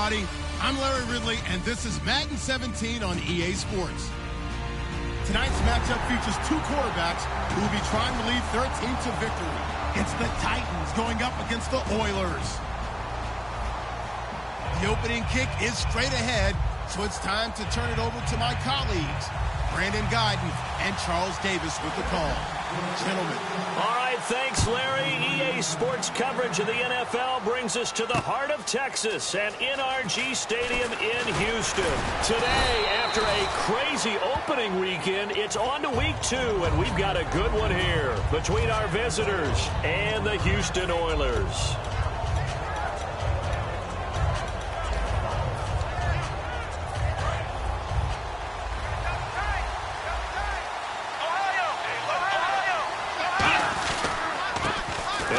everybody. I'm Larry Ridley, and this is Madden 17 on EA Sports. Tonight's matchup features two quarterbacks who will be trying to lead their team to victory. It's the Titans going up against the Oilers. The opening kick is straight ahead, so it's time to turn it over to my colleagues, Brandon Guyton and Charles Davis with the call. Gentlemen. All right, thanks, Larry. EA Sports coverage of the NFL brings us to the heart of Texas at NRG Stadium in Houston. Today, after a crazy opening weekend, it's on to week 2, and we've got a good one here between our visitors and the Houston Oilers.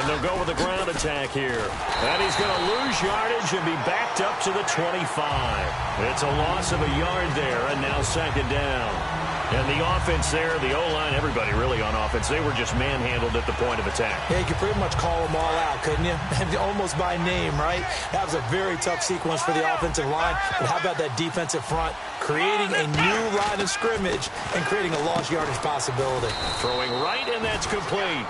They'll go with the ground attack here. And he's going to lose yardage and be backed up to the 25. It's a loss of a yard there, and now second down. And the offense there, the O-line, everybody really on offense, they were just manhandled at the point of attack. Yeah, you could pretty much call them all out, couldn't you? Almost by name, right? That was a very tough sequence for the offensive line. But how about that defensive front? Creating a new line of scrimmage and creating a lost yardage possibility. Throwing right, and that's complete.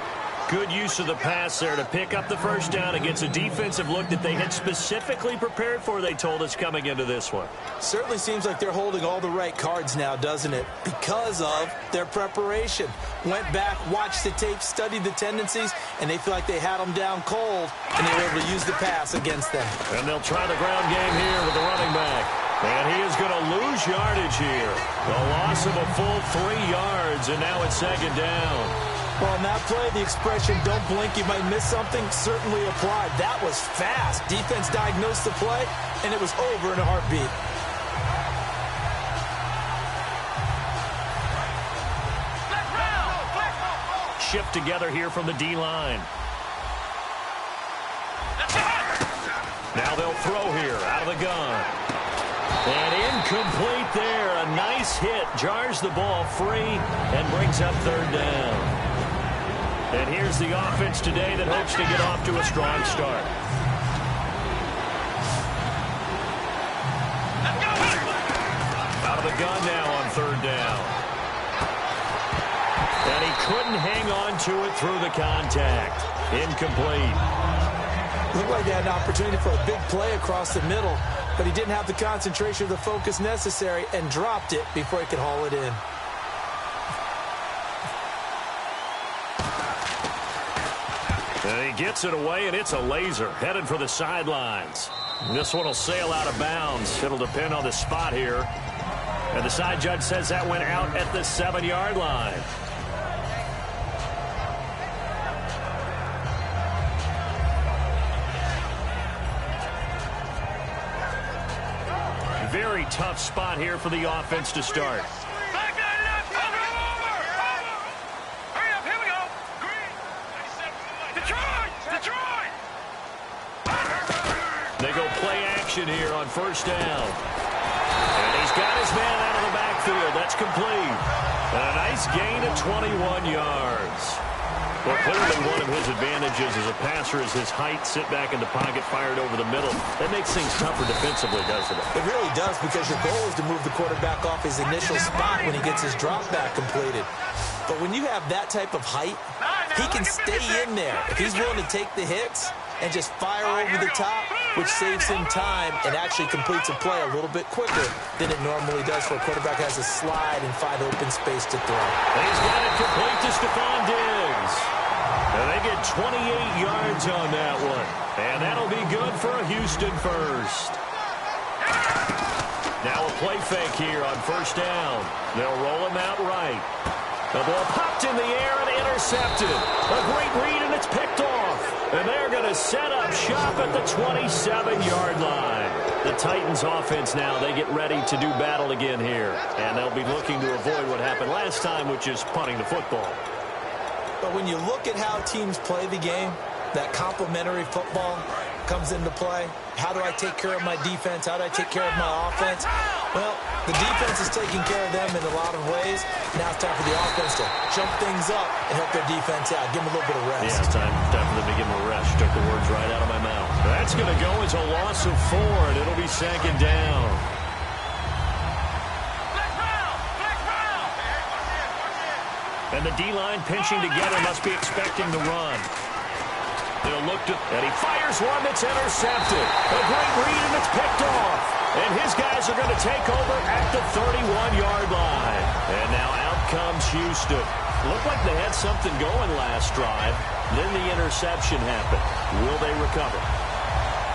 Good use of the pass there to pick up the first down against a defensive look that they had specifically prepared for, they told us, coming into this one. Certainly seems like they're holding all the right cards now, doesn't it? Because of their preparation. Went back, watched the tape, studied the tendencies, and they feel like they had them down cold, and they were able to use the pass against them. And they'll try the ground game here with the running back. And he is going to lose yardage here. A loss of a full 3 yards, and now it's second down. Well, on that play, the expression, don't blink, you might miss something, certainly applied. That was fast. Defense diagnosed the play, and it was over in a heartbeat. Shift together here from the D-line. Now they'll throw here out of the gun. And incomplete there. A nice hit. Jars the ball free and brings up third down. And here's the offense today that hopes to get off to a strong start. Out of the gun now on third down. And he couldn't hang on to it through the contact. Incomplete. Looked like he had an opportunity for a big play across the middle, but he didn't have the concentration or the focus necessary and dropped it before he could haul it in. And he gets it away, and it's a laser headed for the sidelines. This one will sail out of bounds. It'll depend on the spot here. And the side judge says that went out at the 7-yard line. Very tough spot here for the offense to start. They go play action here on first down. And he's got his man out of the backfield. That's complete. And a nice gain of 21 yards. Well, clearly one of his advantages as a passer is his height. Sit back in the pocket, fired over the middle. That makes things tougher defensively, doesn't it? It really does, because your goal is to move the quarterback off his initial spot when he gets his drop back completed. But when you have that type of height, he can stay in there. If he's willing to take the hits and just fire over the top, which saves him time and actually completes a play a little bit quicker than it normally does for a quarterback has a slide and find open space to throw. And he's got it complete to Stephon Diggs. And they get 28 yards on that one. And that'll be good for a Houston first. Now a play fake here on first down. They'll roll him out right. The ball popped in the air and intercepted. A great read, and it's picked off. And they're going to set up shop at the 27-yard line. The Titans offense now, they get ready to do battle again here. And they'll be looking to avoid what happened last time, which is punting the football. But when you look at how teams play the game, that complementary football, comes into play. How do I take care of my defense? How do I take care of my offense? Well, the defense is taking care of them in a lot of ways. Now it's time for the offense to jump things up and help their defense out. Give them a little bit of rest. Yeah, it's time for them to give them a rest. Took the words right out of my mouth. That's going to go as a loss of 4, and it'll be second down. And the D-line pinching together, must be expecting the run. They'll look to, and he fires one that's intercepted. A great read, and it's picked off. And his guys are going to take over at the 31-yard line. And now out comes Houston. Looked like they had something going last drive. Then the interception happened. Will they recover?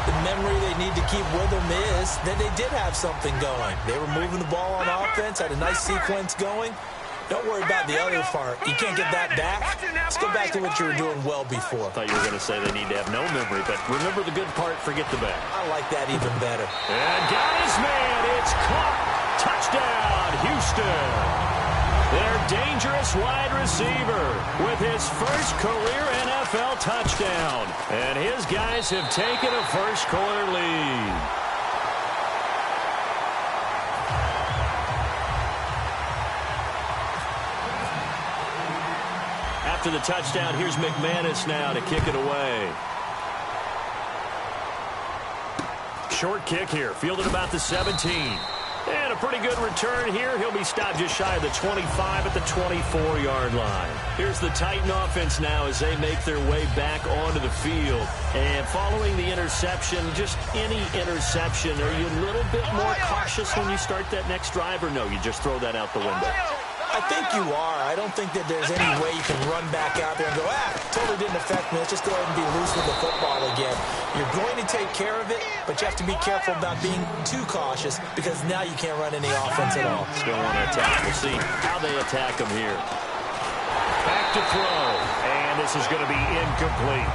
The memory they need to keep with them is that they did have something going. They were moving the ball on offense, had a nice sequence going. Don't worry about the other part. You can't get that back. Let's go back to what you were doing well before. I thought you were going to say they need to have no memory, but remember the good part, forget the bad. I like that even better. And got his man. It's caught. Touchdown, Houston. Their dangerous wide receiver with his first career NFL touchdown. And his guys have taken a first-quarter lead. After the touchdown, here's McManus now to kick it away. Short kick here, fielded about the 17. And a pretty good return here. He'll be stopped just shy of the 25 at the 24-yard line. Here's the Titan offense now as they make their way back onto the field. And following the interception, just any interception, are you a little bit more cautious when you start that next drive, or no, you just throw that out the window? I think you are. I don't think that there's any way you can run back out there and go, totally didn't affect me. Let's just go ahead and be loose with the football again. You're going to take care of it, but you have to be careful about being too cautious because now you can't run any offense at all. Still want to attack. We'll see how they attack them here. Back to throw, and this is going to be incomplete.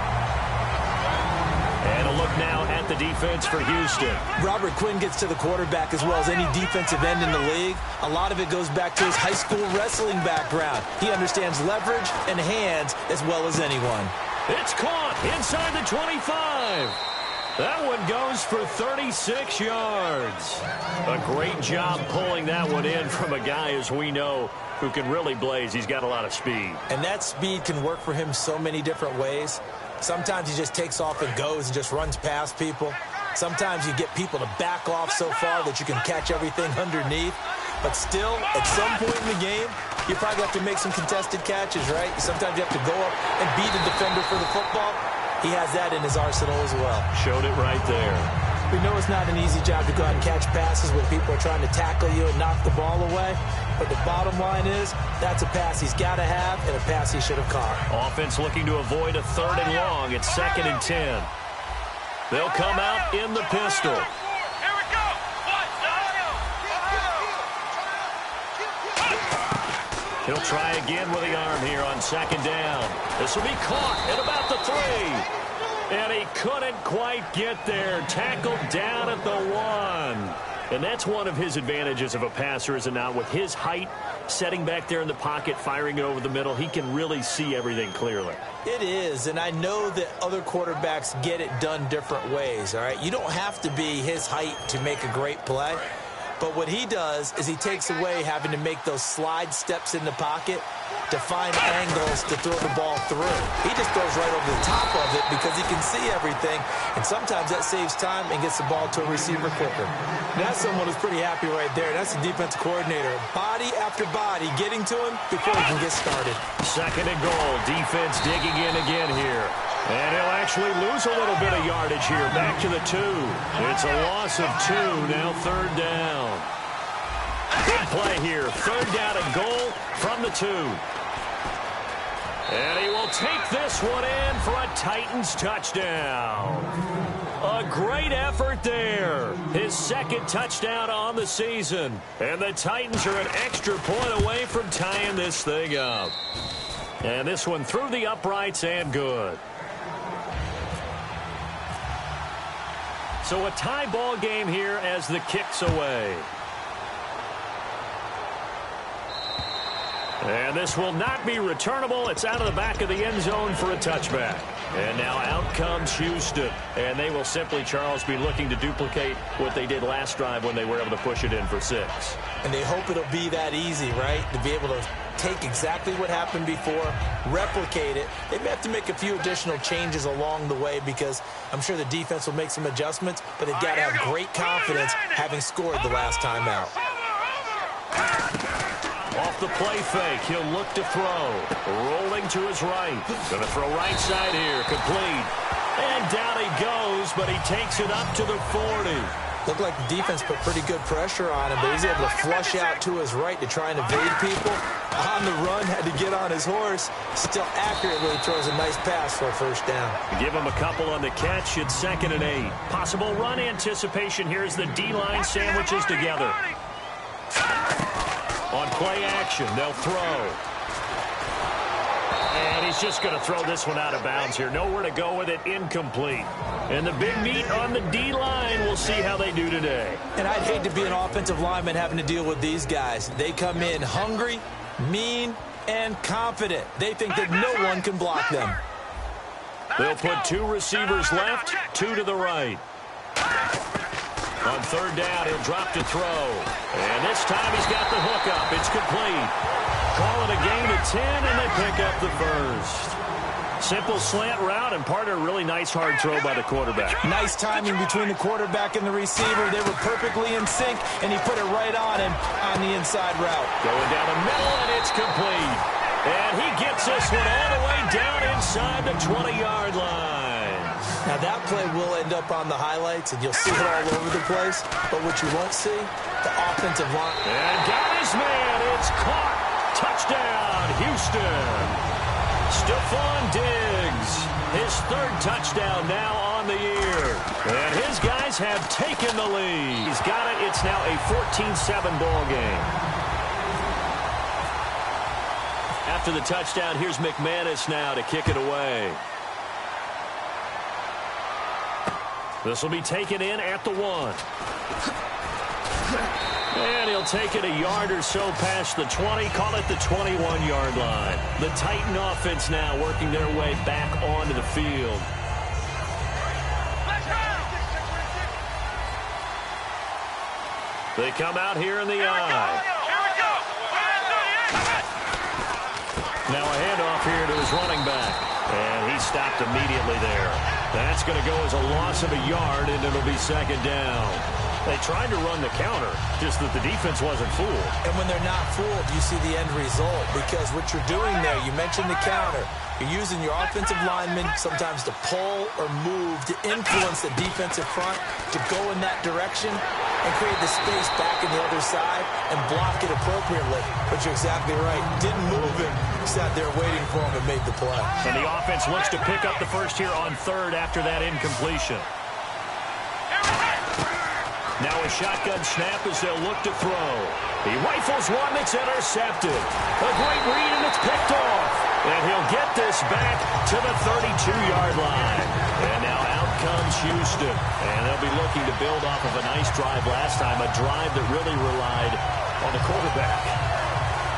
And a look now at the defense for Houston. Robert Quinn gets to the quarterback as well as any defensive end in the league. A lot of it goes back to his high school wrestling background. He understands leverage and hands as well as anyone. It's caught inside the 25. That one goes for 36 yards. A great job pulling that one in from a guy, as we know, who can really blaze. He's got a lot of speed. And that speed can work for him so many different ways. Sometimes he just takes off and goes and just runs past people. Sometimes you get people to back off so far that you can catch everything underneath. But still, at some point in the game, you probably have to make some contested catches, right? Sometimes you have to go up and beat a defender for the football. He has that in his arsenal as well. Showed it right there. We know it's not an easy job to go out and catch passes when people are trying to tackle you and knock the ball away. But the bottom line is, that's a pass he's got to have and a pass he should have caught. Offense looking to avoid a 3rd and long. It's 2nd and 10. They'll come out in the pistol. Here we go. He'll try again with the arm here on 2nd down. This will be caught at about the 3. And he couldn't quite get there. Tackled down at the 1. And that's one of his advantages of a passer, is it not? With his height, setting back there in the pocket, firing it over the middle, he can really see everything clearly. It is, and I know that other quarterbacks get it done different ways, all right? You don't have to be his height to make a great play. But what he does is he takes away having to make those slide steps in the pocket to find angles to throw the ball through. He just throws right over the top of it because he can see everything, and sometimes that saves time and gets the ball to a receiver quicker. That's someone who's pretty happy right there. That's the defensive coordinator. Body after body getting to him before he can get started. 2nd and goal. Defense digging in again here. And he'll actually lose a little bit of yardage here. Back to the 2. It's a loss of 2. Now 3rd down. Good play here. 3rd down and goal from the 2. And he will take this one in for a Titans touchdown. A great effort there. His 2nd touchdown on the season. And the Titans are an extra point away from tying this thing up. And this one through the uprights and good. So a tie ball game here as the kick's away. And this will not be returnable. It's out of the back of the end zone for a touchback. And now out comes Houston. And they will simply, Charles, be looking to duplicate what they did last drive when they were able to push it in for 6. And they hope it'll be that easy, right? To be able to take exactly what happened before, replicate it. They may have to make a few additional changes along the way because I'm sure the defense will make some adjustments, but they've got to have great confidence having scored the last time out. Off the play fake, he'll look to throw. Rolling to his right. Going to throw right side here, complete. And down he goes, but he takes it up to the 40. Looked like the defense put pretty good pressure on him, but he's able to flush out to his right to try and evade people. On the run, had to get on his horse. Still accurately throws a nice pass for a first down. Give him a couple on the catch. It's 2nd and 8. Possible run anticipation here as the D-line sandwiches together. On play action, they'll throw. And he's just going to throw this one out of bounds here. Nowhere to go with it, incomplete. And the big meat on the D-line, we'll see how they do today. And I'd hate to be an offensive lineman having to deal with these guys. They come in hungry, mean, and confident. They think that no one can block them. They'll put 2 receivers left, 2 to the right. On 3rd down, he'll drop to throw. And this time he's got the hook up. It's complete. Call it a gain of 10, and they pick up the first. Simple slant route, and part of a really nice hard throw by the quarterback. Nice timing between the quarterback and the receiver. They were perfectly in sync, and he put it right on him on the inside route. Going down the middle, and it's complete. And he gets this one all the way down inside the 20-yard line. Now, that play will end up on the highlights, and you'll see it all over the place. But what you won't see, the offensive line. And got his man. It's caught. Touchdown, Houston. Stephon Diggs, his 3rd touchdown now on the year. And his guys have taken the lead. He's got it. It's now a 14-7 ball game. After the touchdown, here's McManus now to kick it away. This will be taken in at the 1. And he'll take it a yard or so past the 20, call it the 21-yard line. The Titan offense now working their way back onto the field. They come out here in the eye. Now a handoff here to his running back. And he stopped immediately there. That's going to go as a loss of a yard, and it'll be 2nd down. They tried to run the counter, just that the defense wasn't fooled. And when they're not fooled, you see the end result. Because what you're doing there, you mentioned the counter. You're using your offensive linemen sometimes to pull or move to influence the defensive front to go in that direction and create the space back in the other side and block it appropriately. But you're exactly right. Didn't move him. Sat there waiting for him and made the play. And the offense looks to pick up the first here on 3rd after that incompletion. Now a shotgun snap as they'll look to throw. He rifles one that's intercepted. A great read, and it's picked off. And he'll get this back to the 32-yard line. And now out comes Houston. And they'll be looking to build off of a nice drive last time, a drive that really relied on the quarterback.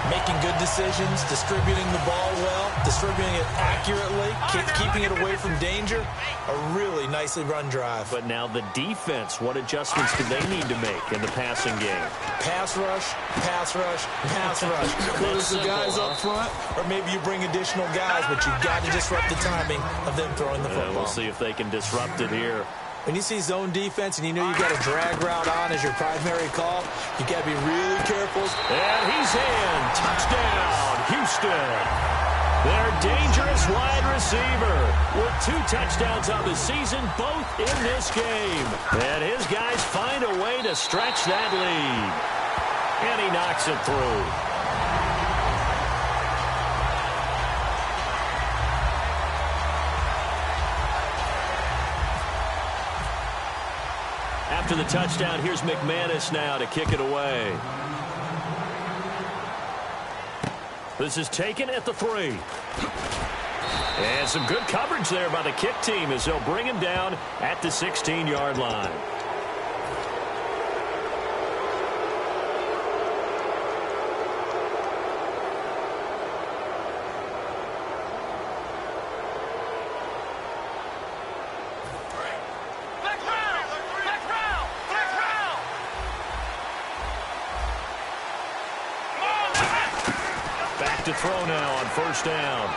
Making good decisions, distributing the ball well, distributing it accurately, keeping it away from danger. A really nicely run drive. But now the defense, what adjustments do they need to make in the passing game? Pass rush, pass rush, pass rush. Close the guys up front, or maybe you bring additional guys, but you've got to disrupt the timing of them throwing the football. We'll see if they can disrupt it here. When you see zone defense and you know you got a drag route on as your primary call, you got to be really careful. And he's in. Touchdown, Houston. Their dangerous wide receiver with 2 touchdowns on the season, both in this game. And his guys find a way to stretch that lead. And he knocks it through. After the touchdown, here's McManus now to kick it away. This is taken at the 3. And some good coverage there by the kick team as they'll bring him down at the 16-yard line. to throw now on first down.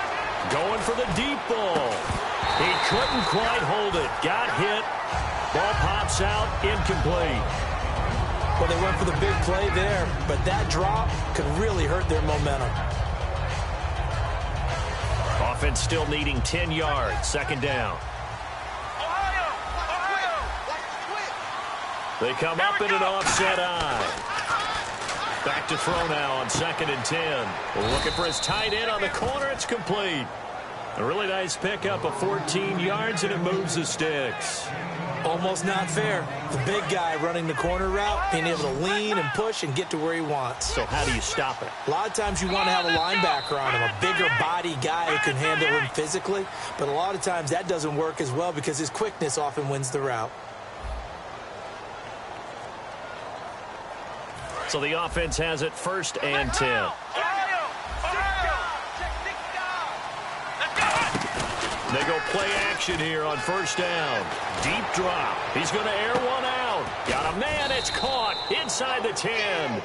Going for the deep ball. He couldn't quite hold it. Got hit. Ball pops out, incomplete. Well, they went for the big play there, but that drop could really hurt their momentum. Offense still needing 10 yards. Second down. They come up in an offset eye. Back to throw now on 2nd and 10. Looking for his tight end on the corner. It's complete. A really nice pickup of 14 yards, and it moves the sticks. Almost not fair. The big guy running the corner route, being able to lean and push and get to where he wants. So how do you stop it? A lot of times you want to have a linebacker on him, a bigger body guy who can handle him physically. But a lot of times that doesn't work as well because his quickness often wins the route. So the offense has it 1st and 10. They go play action here on first down. Deep drop. He's going to air one out. Got a man. It's caught inside the 10.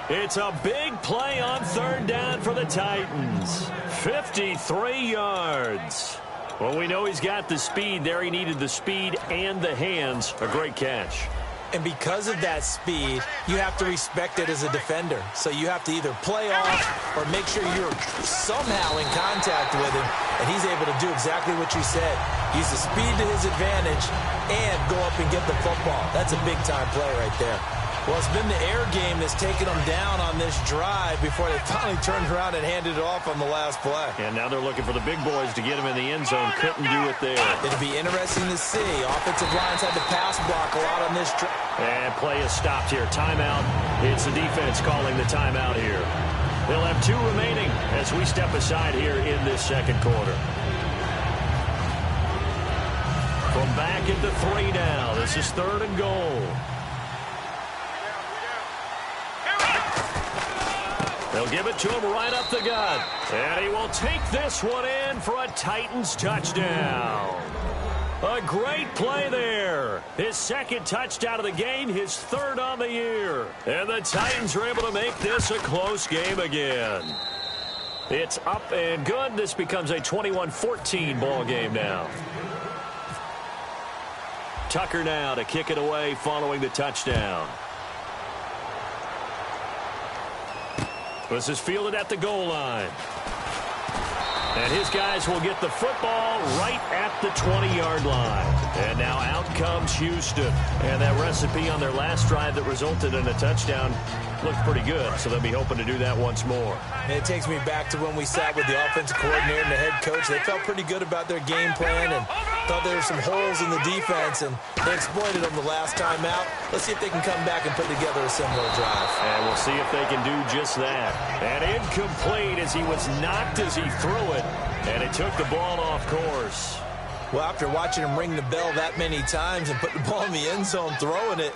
It's a big play on 3rd down for the Titans. 53 yards. Well, we know he's got the speed there. He needed the speed and the hands. A great catch. And because of that speed, you have to respect it as a defender. So you have to either play off or make sure you're somehow in contact with him, and he's able to do exactly what you said. Use the speed to his advantage and go up and get the football. That's a big-time play right there. Well, it's been the air game that's taken them down on this drive before they finally turned around and handed it off on the last play. And now they're looking for the big boys to get him in the end zone. Couldn't do it there. It'll be interesting to see. Offensive lines had to pass block a lot on this drive. And play is stopped here. Timeout. It's the defense calling the timeout here. They'll have 2 remaining as we step aside here in this second quarter. From back into 3 now. This is 3rd and goal. They'll give it to him right up the gut. And he will take this one in for a Titans touchdown. A great play there. His 2nd touchdown of the game, his 3rd on the year. And the Titans are able to make this a close game again. It's up and good. This becomes a 21-14 ball game now. Tucker now to kick it away following the touchdown. This is fielded at the goal line. And his guys will get the football right at the 20-yard line. And now out comes Houston. And that recipe on their last drive that resulted in a touchdown looked pretty good. So they'll be hoping to do that once more. And it takes me back to when we sat with the offensive coordinator and the head coach. They felt pretty good about their game plan and thought there were some holes in the defense, and they exploited them the last time out. Let's see if they can come back and put together a similar drive. And we'll see if they can do just that. And incomplete as he was knocked as he threw it, and it took the ball off course. Well, after watching him ring the bell that many times and put the ball in the end zone throwing it,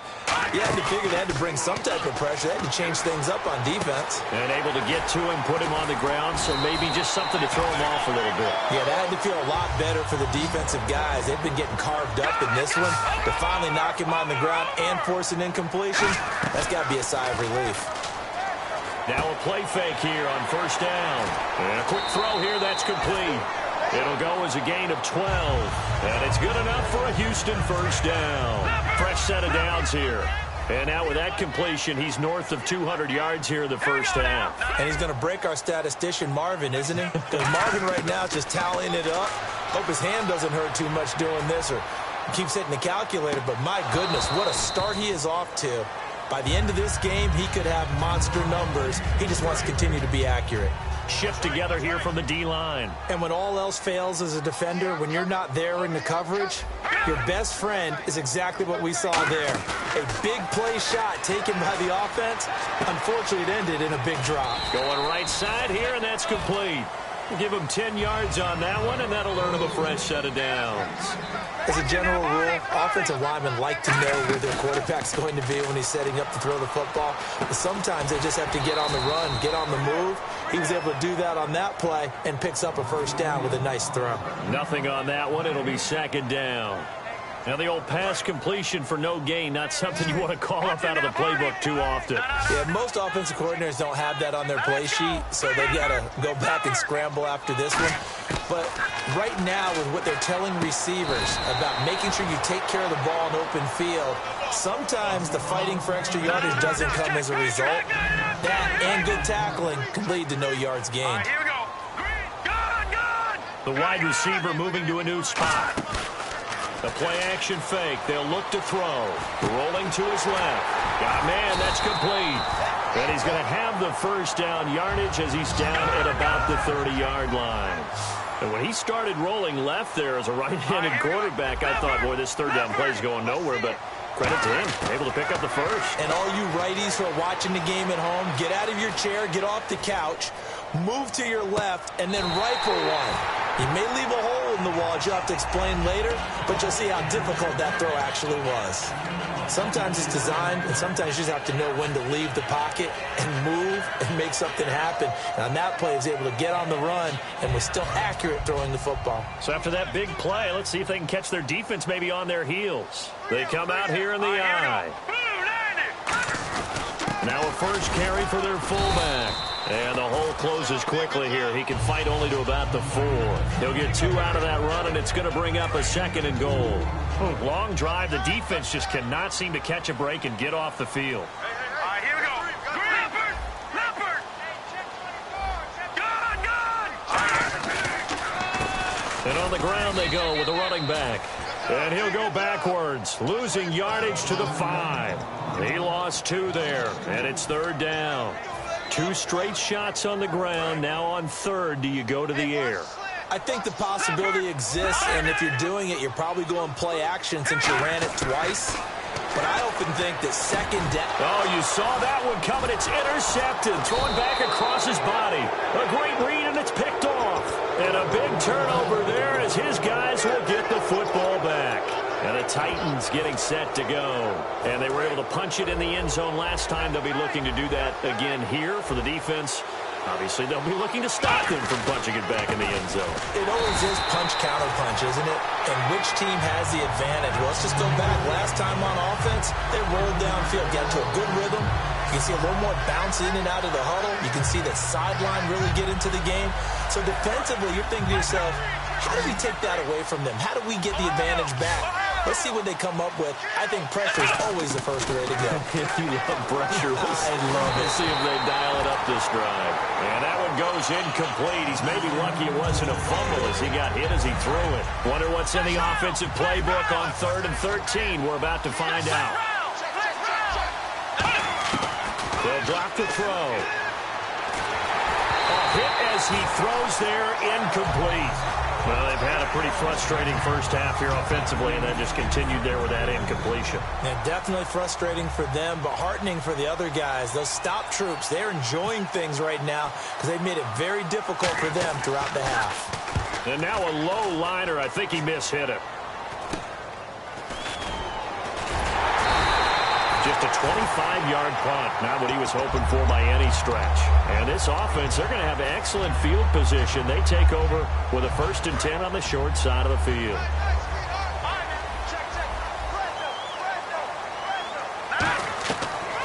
you had to figure they had to bring some type of pressure. They had to change things up on defense. And able to get to him, put him on the ground, so maybe just something to throw him off a little bit. Yeah, that had to feel a lot better for the defensive guys. They've been getting carved up in this one. To finally knock him on the ground and force an incompletion, that's got to be a sigh of relief. Now a play fake here on first down. And a quick throw here, that's complete. It'll go as a gain of 12. And it's good enough for a Houston first down. Fresh set of downs here. And now with that completion, he's north of 200 yards here in the first half. And he's going to break our statistician, Marvin, isn't he? Because Marvin right now is just tallying it up. Hope his hand doesn't hurt too much doing this or keeps hitting the calculator. But my goodness, what a start he is off to. By the end of this game, he could have monster numbers. He just wants to continue to be accurate. Shift together here from the D-line. And when all else fails as a defender, when you're not there in the coverage, your best friend is exactly what we saw there. A big play shot taken by the offense. Unfortunately, it ended in a big drop. Going right side here, and that's complete. We'll give him 10 yards on that one, and that'll earn him a fresh set of downs. As a general rule, offensive linemen like to know where their quarterback's going to be when he's setting up to throw the football. But sometimes they just have to get on the run, get on the move. He was able to do that on that play and picks up a first down with a nice throw. Nothing on that one. It'll be second down. Now the old pass completion for no gain, not something you want to call up out of the playbook too often. Yeah, most offensive coordinators don't have that on their play sheet, so they've got to go back and scramble after this one. But right now, with what they're telling receivers about making sure you take care of the ball in open field, sometimes the fighting for extra yardage doesn't come as a result. That and good tackling can lead to no yards gained. Here we go. The wide receiver moving to a new spot. The play-action fake. They'll look to throw. Rolling to his left. Got man, that's complete. And he's going to have the first down yardage as he's down at about the 30-yard line. And when he started rolling left there as a right-handed quarterback, I thought, boy, this third down play is going nowhere. But credit to him, able to pick up the first. And all you righties who are watching the game at home, get out of your chair, get off the couch, move to your left, and then rifle one. He may leave a hole in the wall, as you'll have to explain later, but you'll see how difficult that throw actually was. Sometimes it's designed, and sometimes you just have to know when to leave the pocket and move and make something happen. And on that play, he was able to get on the run and was still accurate throwing the football. So after that big play, let's see if they can catch their defense maybe on their heels. They come out here in the eye. Now a first carry for their fullback. And the hole closes quickly here. He can fight only to about the 4. He'll get 2 out of that run, and it's going to bring up a 2nd and goal. Long drive. The defense just cannot seem to catch a break and get off the field. Here we go. Leopard. And on the ground they go with a running back. And he'll go backwards, losing yardage to the 5. He lost 2 there, and it's 3rd down. 2 straight shots on the ground. Now on 3rd, do you go to the air? I think the possibility exists, and if you're doing it, you're probably going play action since you ran it twice. But I often think that 2nd down. Oh, you saw that one coming. It's intercepted. Throwing back across his body. A great read, and it's picked off. And a big turnover there as his guys will get the football back. And the Titans getting set to go. And they were able to punch it in the end zone last time. They'll be looking to do that again here for the defense. Obviously, they'll be looking to stop them from punching it back in the end zone. It always is punch-counter-punch, isn't it? And which team has the advantage? Well, let's just go back. Last time on offense, they rolled downfield, got to a good rhythm. You can see a little more bounce in and out of the huddle. You can see the sideline really get into the game. So defensively, you're thinking to yourself, how do we take that away from them? How do we get the advantage back? Let's see what they come up with. I think pressure is always the first way to go. You love pressure. I love it. We'll see if they dial it up this drive. And that one goes incomplete. He's maybe lucky it wasn't a fumble as he got hit as he threw it. Wonder what's in the offensive playbook on 3rd and 13. We're about to find out. They'll drop the throw. A hit as he throws there, incomplete. Well, they've had a pretty frustrating first half here offensively, and then just continued there with that incompletion. Yeah, definitely frustrating for them, but heartening for the other guys. Those stop troops, they're enjoying things right now because they've made it very difficult for them throughout the half. And now a low liner. I think he mishit it. Just a 25-yard punt, not what he was hoping for by any stretch. And this offense, they're going to have excellent field position. They take over with a 1st and 10 on the short side of the field.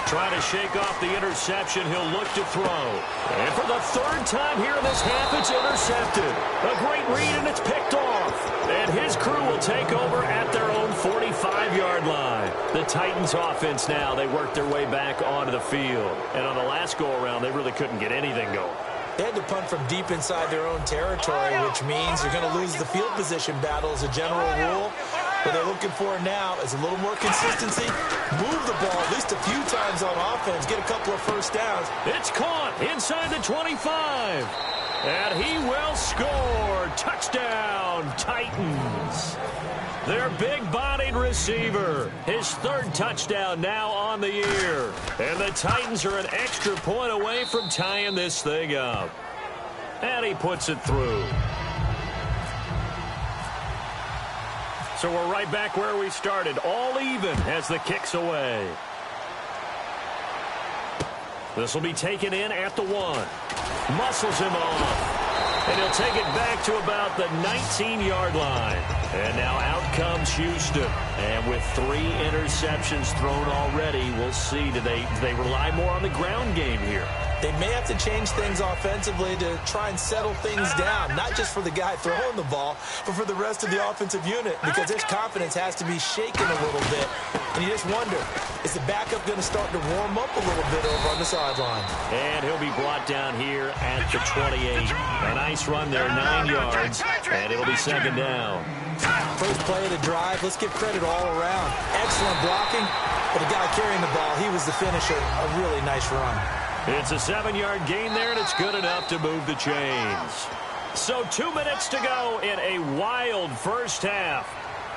Trying to shake off the interception. He'll look to throw. And for the 3rd time here in this half, it's intercepted. A great read, and it's picked off. And his crew will take over at their own 45-yard line. The Titans offense now, they work their way back onto the field. And on the last go-around, they really couldn't get anything going. They had to punt from deep inside their own territory, which means you're going to lose the field position battle as a general rule. What they're looking for now is a little more consistency. Move the ball at least a few times on offense. Get a couple of first downs. It's caught inside the 25. And he will score. Touchdown, Titans. Their big-bodied receiver. His 3rd touchdown now on the year. And the Titans are an extra point away from tying this thing up. And he puts it through. So we're right back where we started, all even as the kick's away. This will be taken in at the 1. Muscles him off. And he'll take it back to about the 19-yard line. And now out comes Houston. And with 3 interceptions thrown already, we'll see. Do they rely more on the ground game here? They may have to change things offensively to try and settle things down, not just for the guy throwing the ball, but for the rest of the offensive unit, because his confidence has to be shaken a little bit. And you just wonder, is the backup going to start to warm up a little bit over on the sideline? And he'll be brought down here at the 28. A nice run there, 9 yards, and it'll be second down. First play of the drive, let's give credit all around. Excellent blocking, but the guy carrying the ball, he was the finisher. A really nice run. It's a 7-yard gain there, and it's good enough to move the chains. So 2 minutes to go in a wild first half.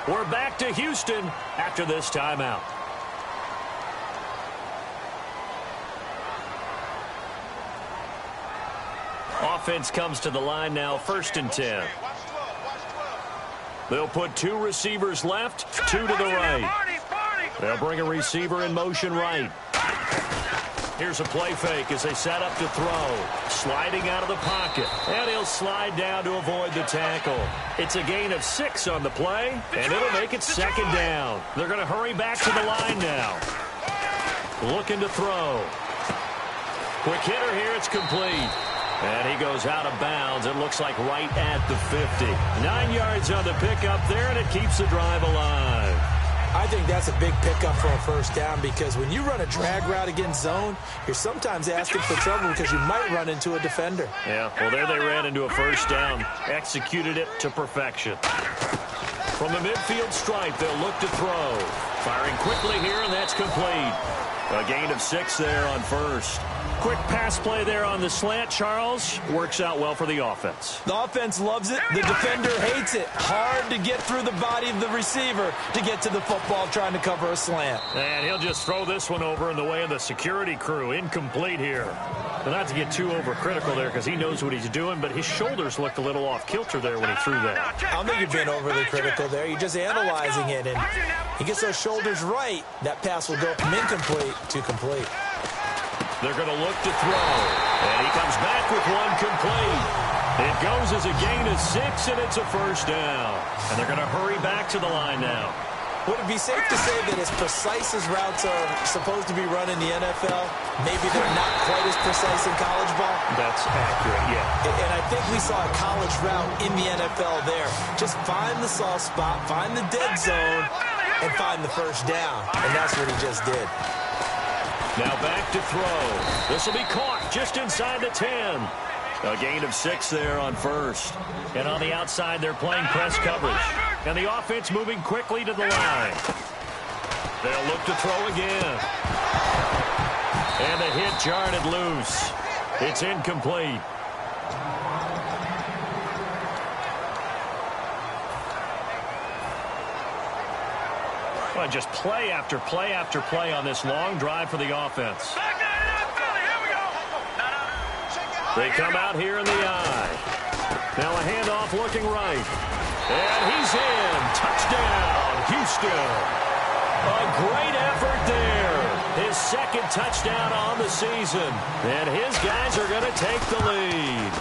We're back to Houston after this timeout. Offense comes to the line now, 1st and 10. They'll put 2 receivers left, 2 to the right. They'll bring a receiver in motion right. Here's a play fake as they set up to throw. Sliding out of the pocket. And he'll slide down to avoid the tackle. It's a gain of 6 on the play, and it'll make it second down. They're going to hurry back to the line now. Looking to throw. Quick hitter here, it's complete. And he goes out of bounds. It looks like right at the 50. 9 yards on the pickup there, and it keeps the drive alive. I think that's a big pickup for a first down, because when you run a drag route against zone, you're sometimes asking for trouble because you might run into a defender. Yeah, well, there they ran into a first down. Executed it to perfection. From the midfield stripe, they'll look to throw. Firing quickly here, and that's complete. A gain of 6 there on first. Quick pass play there on the slant, Charles. Works out well for the offense. The offense loves it. The defender hates it. Hard to get through the body of the receiver to get to the football trying to cover a slant. And he'll just throw this one over in the way of the security crew. Incomplete here. But not to get too overcritical there, because he knows what he's doing, but his shoulders looked a little off kilter there when he threw that. I don't think you're being overly critical there. You're just analyzing it, and he gets those shoulders right. That pass will go from incomplete to complete. They're going to look to throw. And he comes back with one complete. It goes as a gain of 6, and it's a first down. And they're going to hurry back to the line now. Would it be safe to say that as precise as routes are supposed to be run in the NFL, maybe they're not quite as precise in college ball? That's accurate, yeah. And I think we saw a college route in the NFL there. Just find the soft spot, find the dead zone, and find the first down. And that's what he just did. Now back to throw. This will be caught just inside the 10. A gain of 6 there on first. And on the outside, they're playing press coverage. And the offense moving quickly to the line. They'll look to throw again. And the hit jarred it loose. It's incomplete. Well, just play after play after play on this long drive for the offense. They come out here in the eye. Now a handoff looking right. And he's in. Touchdown, Houston. A great effort there. His second touchdown on the season. And his guys are going to take the lead.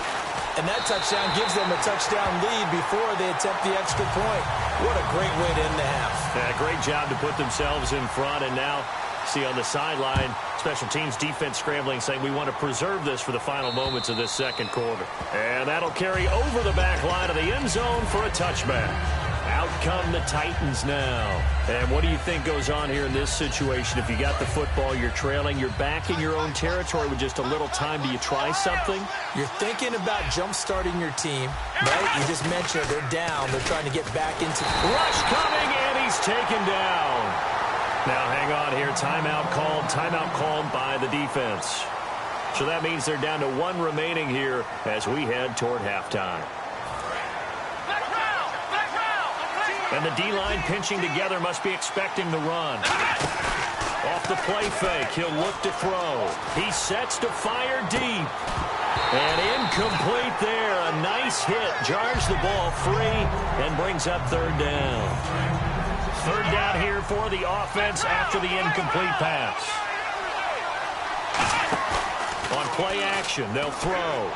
And that touchdown gives them a touchdown lead before they attempt the extra point. What a great way to end the half. Yeah, great job to put themselves in front. And now, see on the sideline, special teams defense scrambling, saying we want to preserve this for the final moments of this second quarter. And that'll carry over the back line of the end zone for a touchback. Out come the Titans now. And what do you think goes on here in this situation? If you got the football, you're trailing, you're back in your own territory with just a little time. Do you try something? You're thinking about jump-starting your team, right? You just mentioned they're down. They're trying to get back into... Rush coming, and he's taken down. Now hang on here. Timeout called by the defense. So that means they're down to 1 remaining here as we head toward halftime. And the D-line pinching together, must be expecting the run. Off the play fake, he'll look to throw. He sets to fire deep. And incomplete there. A nice hit. Jars the ball free and brings up third down. Third down here for the offense after the incomplete pass. On play action, they'll throw.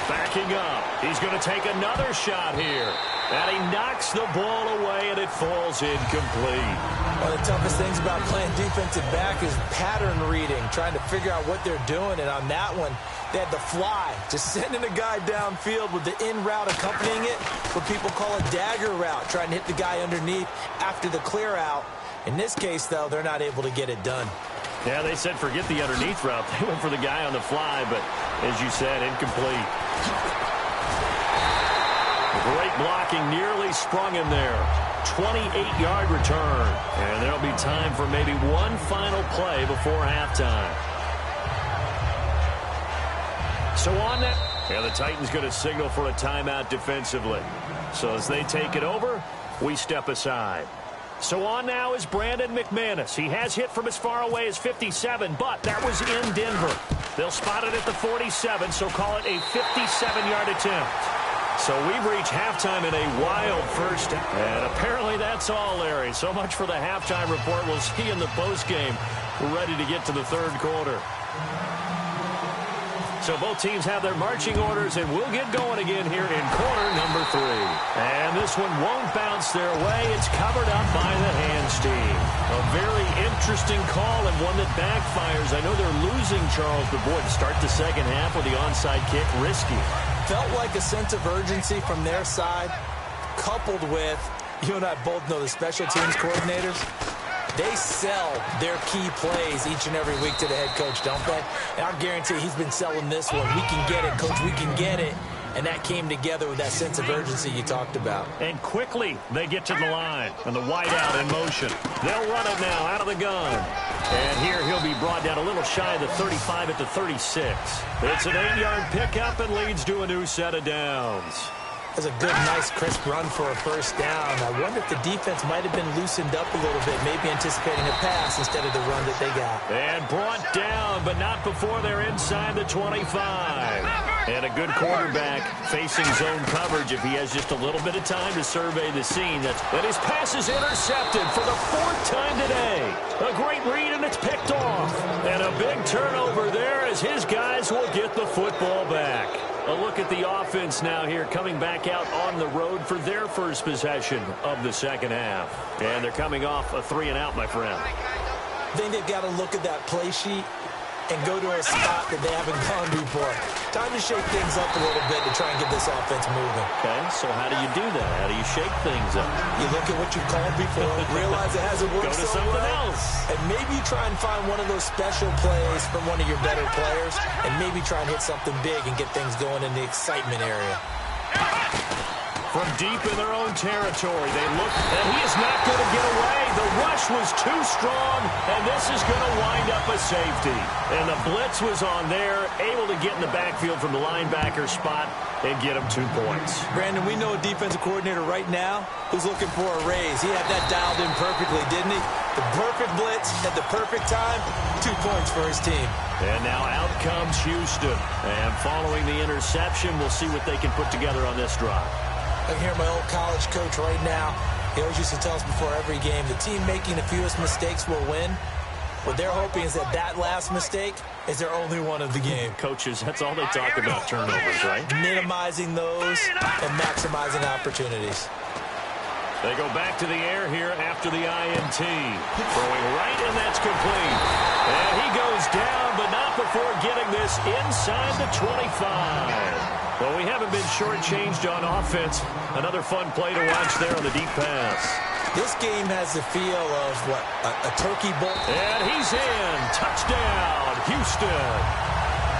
Backing up. He's going to take another shot here. And he knocks the ball away play, and it falls incomplete. One of the toughest things about playing defensive back is pattern reading, trying to figure out what they're doing. And on that one, they had the fly, just sending a guy downfield with the in route accompanying it, what people call a dagger route, trying to hit the guy underneath after the clear out. In this case, though, they're not able to get it done. Yeah, they said forget the underneath route. They went for the guy on the fly, but as you said, incomplete. Great blocking, nearly sprung him there. 28-yard return. And there'll be time for maybe one final play before halftime. So on that, yeah, the Titans going to signal for a timeout defensively. So as they take it over, we step aside. So on now is Brandon McManus. He has hit from as far away as 57, but that was in Denver. They'll spot it at the 47, so call it a 57-yard attempt. So we've reached halftime in a wild first. And apparently that's all, Larry. So much for the halftime report. We'll see you in the postgame. We're ready to get to the third quarter. So both teams have their marching orders, and we'll get going again here in quarter number 3. And this one won't bounce their way. It's covered up by the hands team. A very interesting call and one that backfires. I know they're losing Charles, but boy, to start the second half with the onside kick, risky. Felt like a sense of urgency from their side, coupled with, you and I both know the special teams coordinators, they sell their key plays each and every week to the head coach, don't they? And I guarantee he's been selling this one. We can get it, coach, we can get it. And that came together with that sense of urgency you talked about. And quickly they get to the line. And the wideout in motion. They'll run it now out of the gun. And here he'll be brought down a little shy of the 35 at the 36. It's an 8-yard pickup and leads to a new set of downs. That's a good, nice, crisp run for a first down. I wonder if the defense might have been loosened up a little bit, maybe anticipating a pass instead of the run that they got. And brought down, but not before they're inside the 25. And a good quarterback facing zone coverage if he has just a little bit of time to survey the scene. And his pass is intercepted for the 4th time today. A great read, and it's picked off. And a big turnover there as his guys will get the football back. A look at the offense now here, coming back out on the road for their first possession of the second half. And they're coming off a 3-and-out, my friend. I think they've got to look at that play sheet and go to a spot that they haven't gone before. Time to shake things up a little bit to try and get this offense moving. Okay, so how do you do that? How do you shake things up? You look at what you've called before, realize it hasn't worked Go to so something well, else. and maybe try and find one of those special plays from one of your better players, and maybe try and hit something big and get things going in the excitement area. From deep in their own territory, they look, and he is not going to get away. The rush was too strong, and this is going to wind up a safety. And the blitz was on there, able to get in the backfield from the linebacker spot and get him 2 points. Brandon, we know a defensive coordinator right now who's looking for a raise. He had that dialed in perfectly, didn't he? The perfect blitz at the perfect time, 2 points for his team. And now out comes Houston. And following the interception, we'll see what they can put together on this drive. I can hear my old college coach right now. He always used to tell us before every game, the team making the fewest mistakes will win. What they're hoping is that that last mistake is their only one of the game. Coaches, that's all they talk about, turnovers, right? Minimizing those and maximizing opportunities. They go back to the air here after the INT. Throwing right, and that's complete. And he goes down, but not before getting this inside the 25. Well, we haven't been shortchanged on offense. Another fun play to watch there on the deep pass. This game has the feel of, what, a turkey bowl? And he's in. Touchdown, Houston.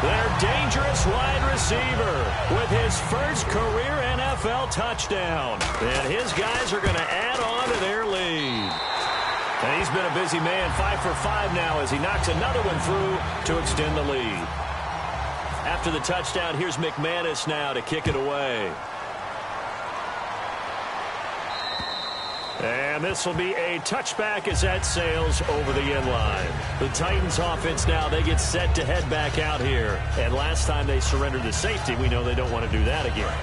Their dangerous wide receiver with his first career NFL touchdown. And his guys are going to add on to their lead. And he's been a busy man, 5 for 5 now as he knocks another one through to extend the lead. After the touchdown, here's McManus now to kick it away. And this will be a touchback as that sails over the end line. The Titans offense now, they get set to head back out here. And last time they surrendered the safety, we know they don't want to do that again.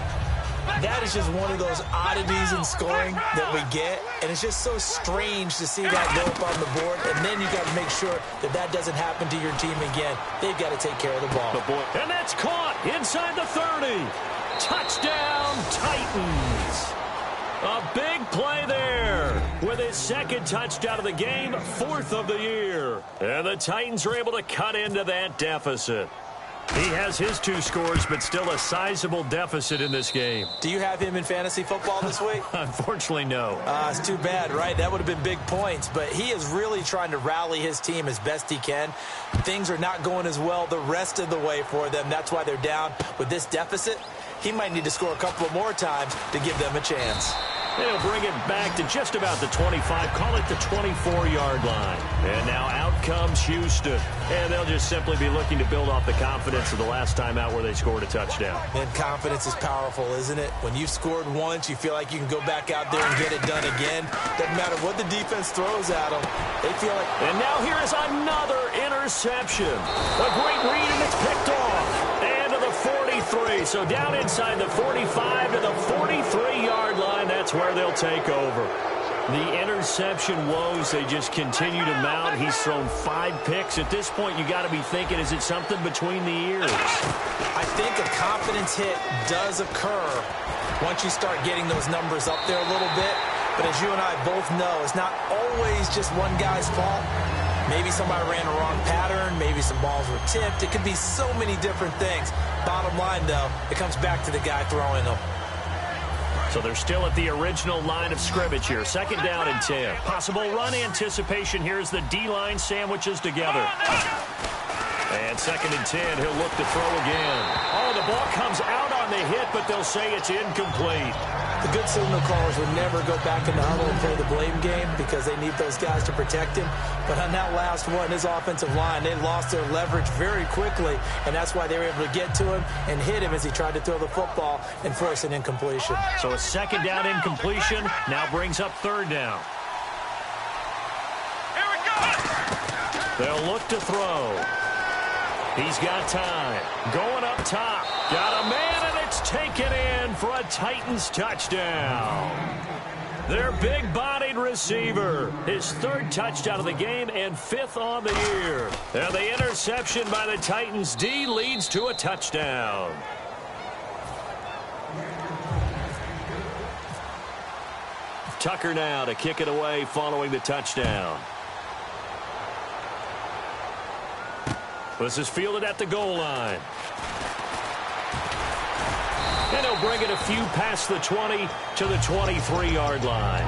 That is just one of those oddities in scoring that we get. And it's just so strange to see that go up on the board. And then you got to make sure that that doesn't happen to your team again. They've got to take care of the ball. And that's caught inside the 30. Touchdown, Titans. A big play there. with his second touchdown of the game, 4th of the year. And the Titans are able to cut into that deficit. He has his 2 scores, but still a sizable deficit in this game. Do you have him in fantasy football this week? Unfortunately, no. It's too bad, right? That would have been big points. But he is really trying to rally his team as best he can. Things are not going as well the rest of the way for them. That's why they're down with this deficit. He might need to score a couple of more times to give them a chance. They'll bring it back to just about the 25, call it the 24-yard line. And now out comes Houston. And they'll just simply be looking to build off the confidence of the last time out where they scored a touchdown. And confidence is powerful, isn't it? When you've scored once, you feel like you can go back out there and get it done again. Doesn't matter what the defense throws at them. They feel like... And now here is another interception. A great read, and it's picked off. And to the 43. So down inside the 45 to the 43-yard line. That's where they'll take over. The interception woes, they just continue to mount. He's thrown 5 picks. At this point, you got to be thinking, is it something between the ears? I think a confidence hit does occur once you start getting those numbers up there a little bit. But as you and I both know, it's not always just one guy's fault. Maybe somebody ran a wrong pattern. Maybe some balls were tipped. It could be so many different things. Bottom line, though, it comes back to the guy throwing them. So they're still at the original line of scrimmage here. 2nd down and 10. Possible run anticipation here as the D-line sandwiches together. And 2nd and 10, he'll look to throw again. Oh, the ball comes out on the hit, but they'll say it's incomplete. The good signal callers would never go back in the huddle and play the blame game because they need those guys to protect him. But on that last one, his offensive line, they lost their leverage very quickly, and that's why they were able to get to him and hit him as he tried to throw the football and force an incompletion. So a 2nd down incompletion now brings up 3rd down. Here we go! They'll look to throw. He's got time. Going up top. Got a man, and it's taken in for a Titans touchdown. Their big-bodied receiver. His 3rd touchdown of the game and 5th on the year. And the interception by the Titans D leads to a touchdown. Tucker now to kick it away following the touchdown. This is fielded at the goal line. And he'll bring it a few past the 20 to the 23-yard line.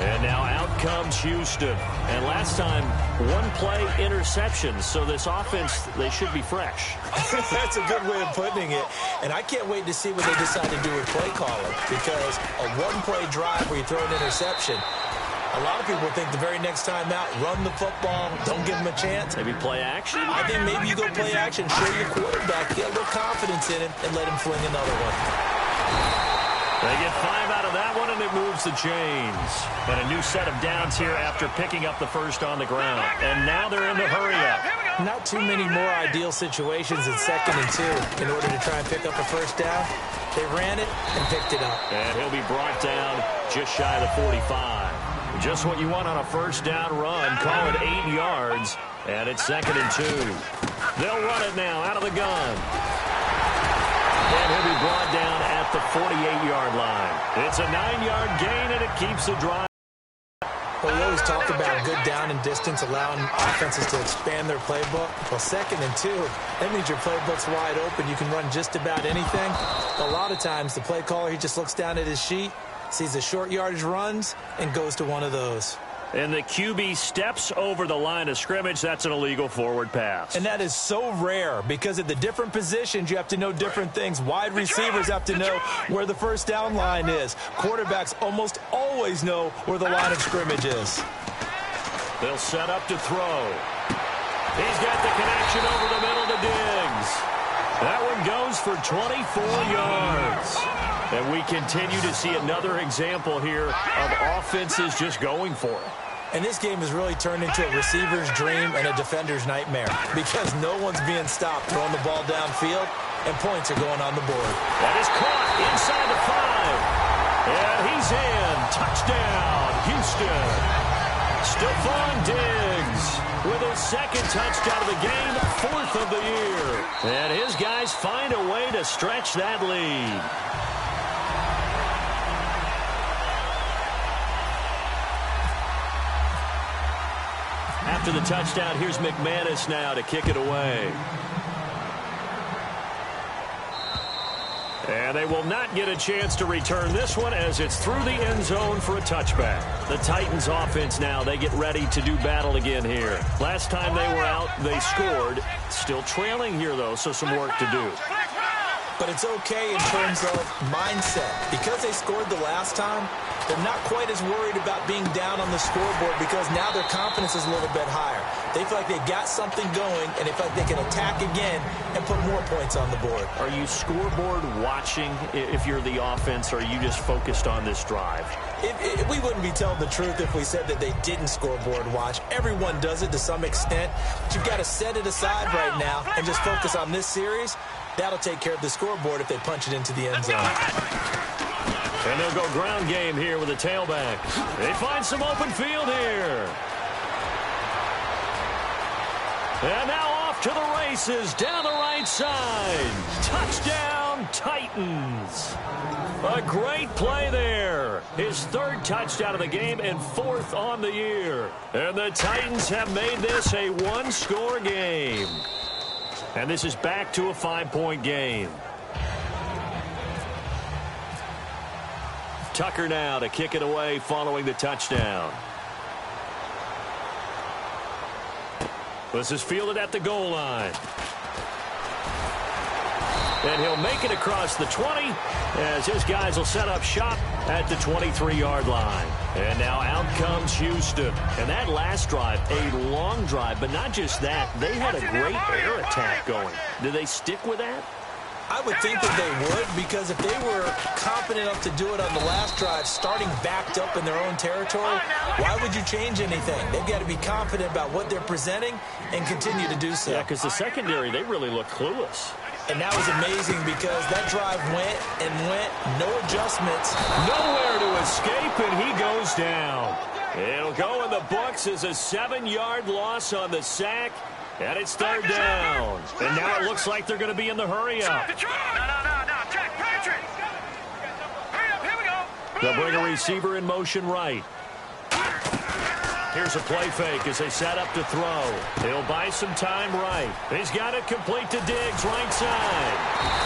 And now out comes Houston. And last time, 1-play interception. So this offense, they should be fresh. That's a good way of putting it. And I can't wait to see what they decide to do with play calling. Because a 1-play drive where you throw an interception, a lot of people think the very next time out, run the football, don't give them a chance. Maybe play action? I think maybe you go play action, show your quarterback, get a little confidence in him, and let him fling another one. They get 5 out of that one, and it moves the chains. And a new set of downs here after picking up the first on the ground. And now they're in the hurry-up. Not too many more ideal situations in 2nd and 2 in order to try and pick up a first down. They ran it and picked it up. And he'll be brought down just shy of the 45. Just what you want on a first down run. Call it 8 yards. And it's 2nd and 2. They'll run it now out of the gun. And he'll be brought down at the 48-yard line. It's a 9-yard gain, and it keeps the drive. Well, we always talk about good down and distance, allowing offenses to expand their playbook. Well, 2nd and 2, that means your playbook's wide open. You can run just about anything. A lot of times, the play caller, he just looks down at his sheet, sees the short yardage runs, and goes to one of those. And the QB steps over the line of scrimmage. That's an illegal forward pass. And that is so rare because at the different positions, you have to know different things. Wide receivers have to know where the first down line is. Quarterbacks almost always know where the line of scrimmage is. They'll set up to throw. He's got the connection over the middle to Diggs. That one goes for 24 yards. And we continue to see another example here of offenses just going for it. And this game has really turned into a receiver's dream and a defender's nightmare because no one's being stopped throwing the ball downfield, and points are going on the board. That is caught inside the 5. And he's in. Touchdown, Houston. Stephon Diggs with his 2nd touchdown of the game, 4th of the year. And his guys find a way to stretch that lead. after the touchdown, here's McManus now to kick it away. And they will not get a chance to return this one as it's through the end zone for a touchback. The Titans offense now, they get ready to do battle again here. Last time they were out, they scored. Still trailing here, though, so some work to do. But it's okay in terms of mindset. Because they scored the last time, they're not quite as worried about being down on the scoreboard because now their confidence is a little bit higher. They feel like they've got something going, and they feel like they can attack again and put more points on the board. Are you scoreboard watching if you're the offense, or are you just focused on this drive? We wouldn't be telling the truth if we said that they didn't scoreboard watch. Everyone does it to some extent, but you've got to set it aside right now and just focus on this series. That'll take care of the scoreboard if they punch it into the end zone. And they'll go ground game here with a tailback. They find some open field here. And now off to the races down the right side. Touchdown, Titans. A great play there. His third touchdown of the game and fourth on the year. And the Titans have made this a one-score game. And this is back to a 5-point game. Tucker now to kick it away following the touchdown. This is fielded at the goal line. And he'll make it across the 20 as his guys will set up shop at the 23-yard line. And now out comes Houston. And that last drive, a long drive, but not just that. They had a great air attack going. Do they stick with that? I would think that they would, because if they were confident enough to do it on the last drive, starting backed up in their own territory, why would you change anything? They've got to be confident about what they're presenting and continue to do so. Yeah, because the secondary, they really look clueless. And that was amazing because that drive went and went, no adjustments. Nowhere to escape, and he goes down. It'll go in the books as a 7-yard loss on the sack. And it's third down. And now it looks like they're going to be in the hurry-up. No, Jack, Patrick. Hurry up, here we go. They'll bring a receiver in motion right. Here's a play fake as they set up to throw. He'll buy some time right. He's got it complete to Diggs, right side.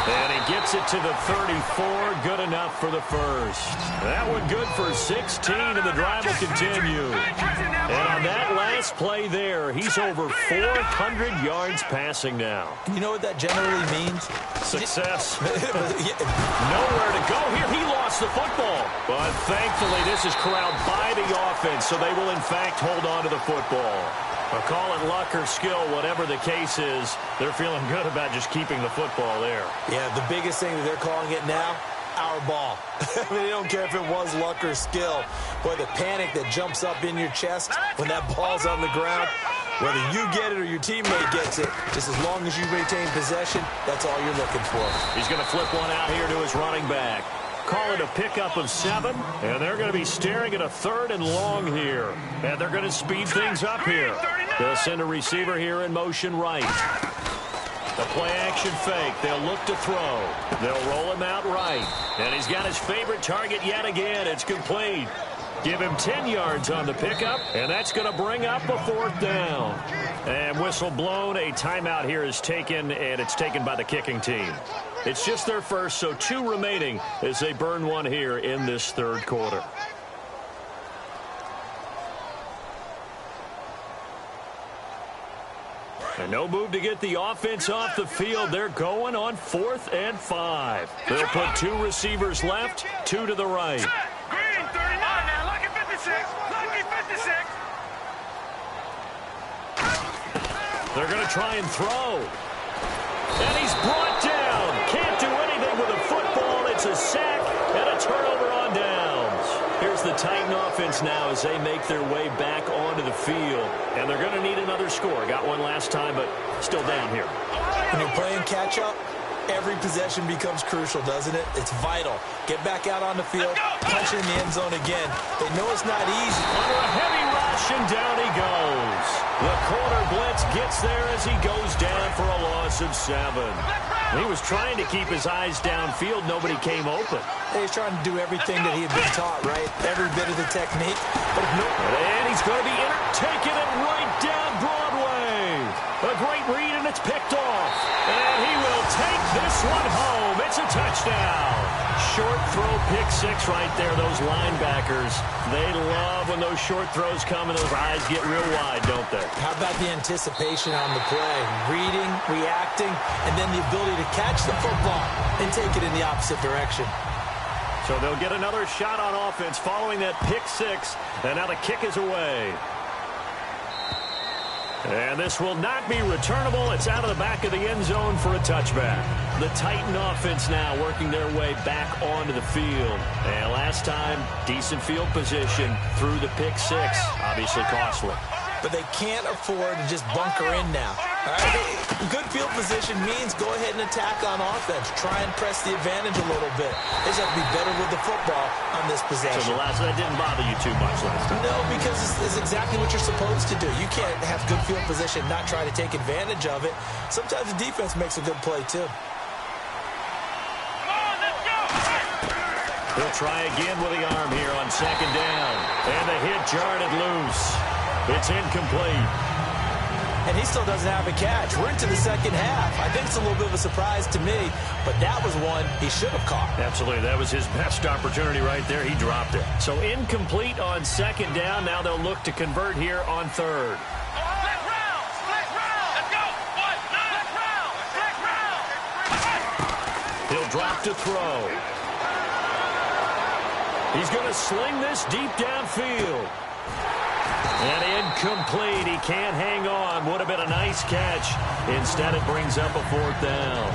And he gets it to the 34. Good enough for the first. That one good for 16, and the drive will continue. And on that last play there, he's over 400 yards passing now. You know what that generally means? Success. Nowhere to go here. He lost the football. But thankfully, this is corralled by the offense, so they will, in fact, hold on to the football. Or call it luck or skill, whatever the case is, they're feeling good about just keeping the football there. Yeah, the biggest thing that they're calling it now, our ball. I mean, they don't care if it was luck or skill. Boy, the panic that jumps up in your chest when that ball's on the ground, whether you get it or your teammate gets it, just as long as you retain possession, that's all you're looking for. He's going to flip one out here to his running back. Call it a pickup of 7, and they're going to be staring at a 3rd and long here. And they're going to speed things up here. They'll send a receiver here in motion right. The play-action fake. They'll look to throw. They'll roll him out right. And he's got his favorite target yet again. It's complete. Give him 10 yards on the pickup, and that's going to bring up a 4th down. And whistle blown. A timeout here is taken, and it's taken by the kicking team. It's just their first, so 2 remaining as they burn one here in this 3rd quarter. And no move to get the offense off the field. They're going on 4th and 5. They'll put 2 receivers left, 2 to the right. Green, 39 now. Lucky 56. Lucky 56. They're going to try and throw. And he's brought down. Can't do anything with a football. It's a sack and a turnover on downs. Here's the Titan offense now as they make their way back onto the field. And they're going to need another score. Got one last time, but still down here. When you're playing catch-up, every possession becomes crucial, doesn't it? It's vital. Get back out on the field, punch it in the end zone again. They know it's not easy. Under a heavy rush, and down he goes. The corner blitz gets there as he goes down for a loss of 7. He was trying to keep his eyes downfield. Nobody came open. He's trying to do everything that he had been taught, right? Every bit of the technique. But and he's going to be taking it right down Broadway. A great read, and it's picked off. And he will take this one home. It's a touchdown. Short throw, pick six right there. Those linebackers, they love when those short throws come and those eyes get real wide, don't they? How about the anticipation on the play? Reading, reacting, and then the ability to catch the football and take it in the opposite direction. So they'll get another shot on offense following that pick six, and now the kick is away. And this will not be returnable. It's out of the back of the end zone for a touchback. The Titan offense now working their way back onto the field. And last time, decent field position through the pick six. Obviously costly. But they can't afford to just bunker in now. All right? Good field position means go ahead and attack on offense. Try and press the advantage a little bit. They just have to be better with the football on this possession. So that didn't bother you too much last time? No, because it's exactly what you're supposed to do. You can't have good field position, not try to take advantage of it. Sometimes the defense makes a good play, too. He'll try again with the arm here on second down. And the hit jarred it loose. It's incomplete. And he still doesn't have a catch. We're into the second half. I think it's a little bit of a surprise to me, but that was one he should have caught. Absolutely. That was his best opportunity right there. He dropped it. So incomplete on second down. Now they'll look to convert here on third. Split round. Let's go. Split round. He'll drop to throw. He's going to sling this deep downfield. And incomplete. He can't hang on. Would have been a nice catch. Instead, it brings up a fourth down.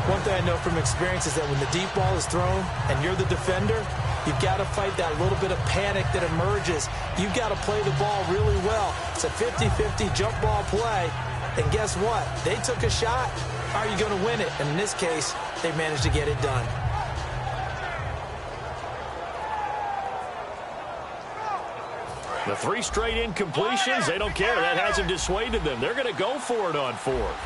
One thing I know from experience is that when the deep ball is thrown and you're the defender, you've got to fight that little bit of panic that emerges. You've got to play the ball really well. It's a 50-50 jump ball play. And guess what? They took a shot. How are you going to win it? And in this case, they managed to get it done. The three straight incompletions, they don't care. That hasn't dissuaded them. They're going to go for it on fourth.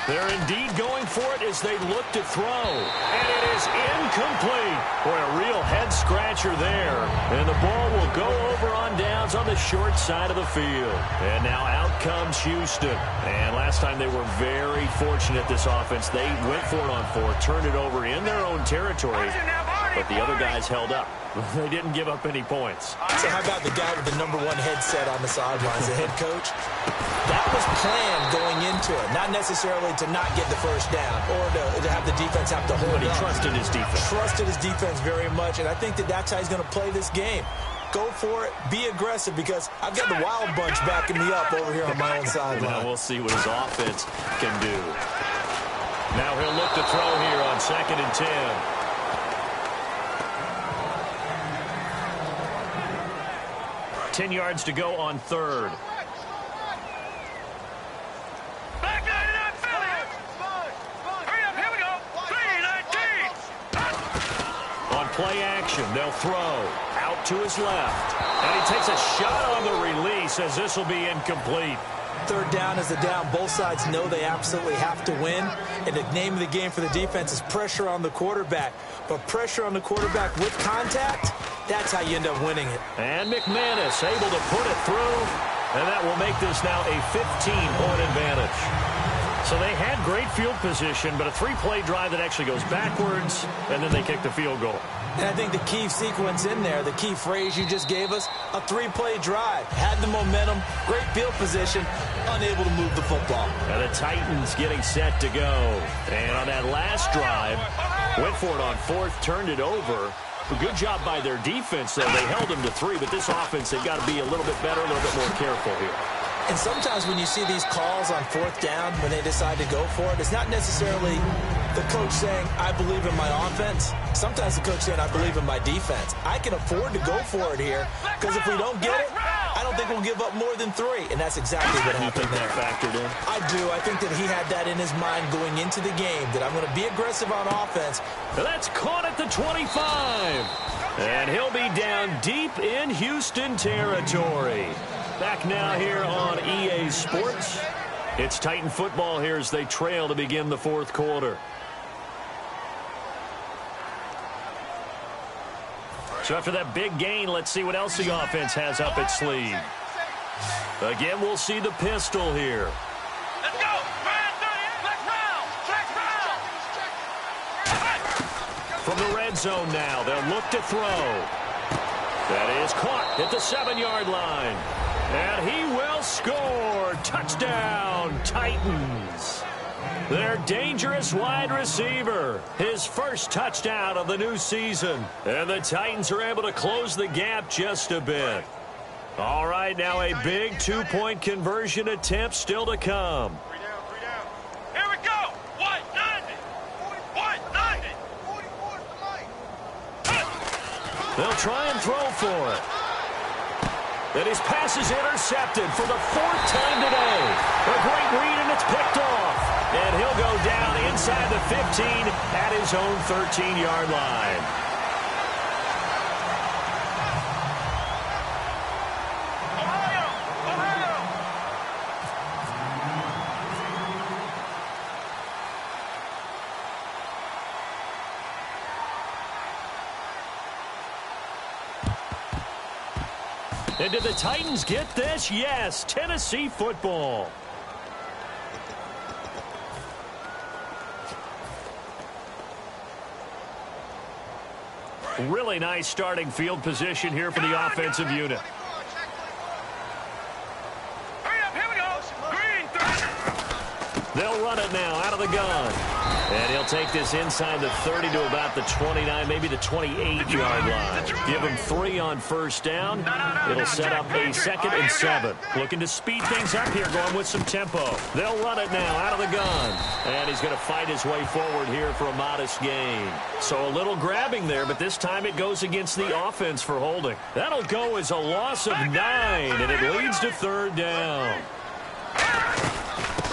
They're indeed going for it as they look to throw. And it is incomplete. Boy, a real head-scratcher there. And the ball will go over on downs on the short side of the field. And now out comes Houston. And last time they were very fortunate, this offense. They went for it on fourth, turned it over in their own territory. But the other guys held up. They didn't give up any points. So how about the guy with the number one headset on the sidelines, the head coach? That was planned going into it. Not necessarily to not get the first down or to have the defense have to hold But he up. trusted his defense. Trusted his defense very much, and I think that's how he's going to play this game. Go for it. Be aggressive, because I've got the Wild Bunch backing me up over here on my own sideline. Now we'll see what his offense can do. Now he'll look to throw here on 2nd and 10. 10 yards to go on third. Back 99, Philly. Hurry up, here we go. 3-19. On play action, they'll throw out to his left. And he takes a shot on the release as this will be incomplete. Third down is the down. Both sides know they absolutely have to win. And the name of the game for the defense is pressure on the quarterback. But pressure on the quarterback with contact, that's how you end up winning it. And McManus able to put it through. And that will make this now a 15-point advantage. So they had great field position, but a three-play drive that actually goes backwards, and then they kick the field goal. And I think the key sequence in there, the key phrase you just gave us, a three-play drive. Had the momentum, great field position, unable to move the football. And the Titans getting set to go. And on that last drive, went for it on fourth, turned it over. A good job by their defense, though. They held them to 3, but this offense, they've got to be a little bit better, a little bit more careful here. And sometimes when you see these calls on fourth down, when they decide to go for it, it's not necessarily the coach saying, I believe in my offense. Sometimes the coach saying, I believe in my defense. I can afford to go for it here, because if we don't get it, I don't think we'll give up more than 3. And that's exactly what happened there. Factored in? I do. I think that he had that in his mind going into the game, that I'm going to be aggressive on offense. That's caught at the 25. And he'll be down deep in Houston territory. Back now here on EA Sports. It's Titan football here as they trail to begin the fourth quarter. So after that big gain, let's see what else the offense has up its sleeve. Again, we'll see the pistol here. Let's go. From the red zone now, they'll look to throw. That is caught at the 7-yard line. And he will score. Touchdown, Titans. Their dangerous wide receiver. His first touchdown of the new season. And the Titans are able to close the gap just a bit. All right, now a big two-point conversion attempt still to come. Here we go. 190. 190. They'll try and throw for it. And his pass is intercepted for the 4th time today. A great read, and it's picked off. And he'll go down inside the 15 at his own 13-yard line. And did the Titans get this? Yes, Tennessee football. Really nice starting field position here for the offensive unit. Hurry up, here we go. Green 30. They'll run it now out of the gun. And he'll take this inside the 30 to about the 29, maybe the 28-yard line. Give him 3 on first down. It'll set up a 2nd and 7. Looking to speed things up here, going with some tempo. They'll run it now out of the gun. And he's going to fight his way forward here for a modest gain. So a little grabbing there, but this time it goes against the offense for holding. That'll go as a loss of 9, and it leads to 3rd down.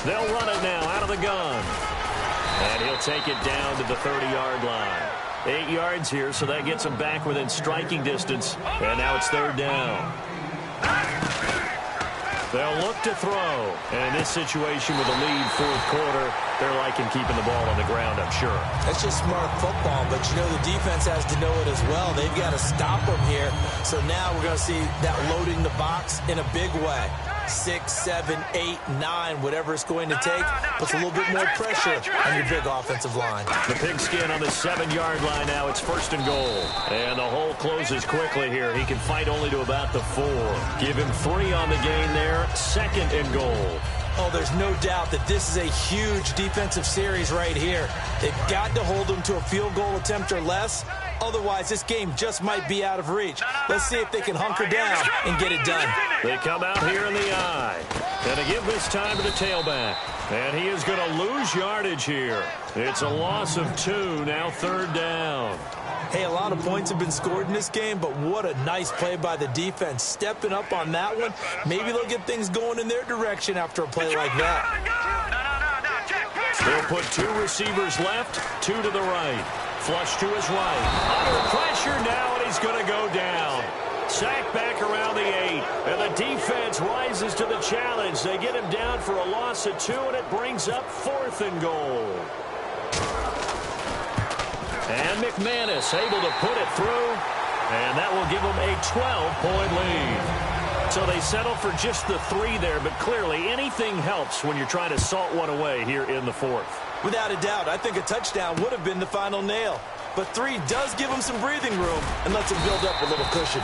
They'll run it now out of the gun. And he'll take it down to the 30-yard line. 8 yards here, so that gets him back within striking distance. And now it's 3rd down. They'll look to throw. And in this situation with a lead 4th quarter, they're liking keeping the ball on the ground, I'm sure. That's just smart football, but you know the defense has to know it as well. They've got to stop them here. So now we're going to see that loading the box in a big way. 6, 7, 8, 9, whatever it's going to take, puts a little bit more pressure on your big offensive line. The pigskin on the 7-yard line now. It's 1st and goal. And the hole closes quickly here. He can fight only to about the 4. Give him 3 on the gain there. 2nd and goal. Oh, there's no doubt that this is a huge defensive series right here. They've got to hold them to a field goal attempt or less. Otherwise, this game just might be out of reach. Let's see if they can hunker down and get it done. They come out here in the eye. And to give this time to the tailback. And he is going to lose yardage here. It's a loss of 2, now 3rd down. Hey, a lot of points have been scored in this game, but what a nice play by the defense. Stepping up on that one. Maybe they'll get things going in their direction after a play like that. They'll put 2 receivers left, 2 to the right. Flush to his right. Under pressure now, and he's going to go down. Sacked back around the 8. And the defense rises to the challenge. They get him down for a loss of 2, and it brings up 4th and goal. And McManus able to put it through. And that will give them a 12-point lead. So they settle for just the 3 there, but clearly anything helps when you're trying to salt one away here in the 4th. Without a doubt, I think a touchdown would have been the final nail. But 3 does give him some breathing room and lets him build up a little cushion.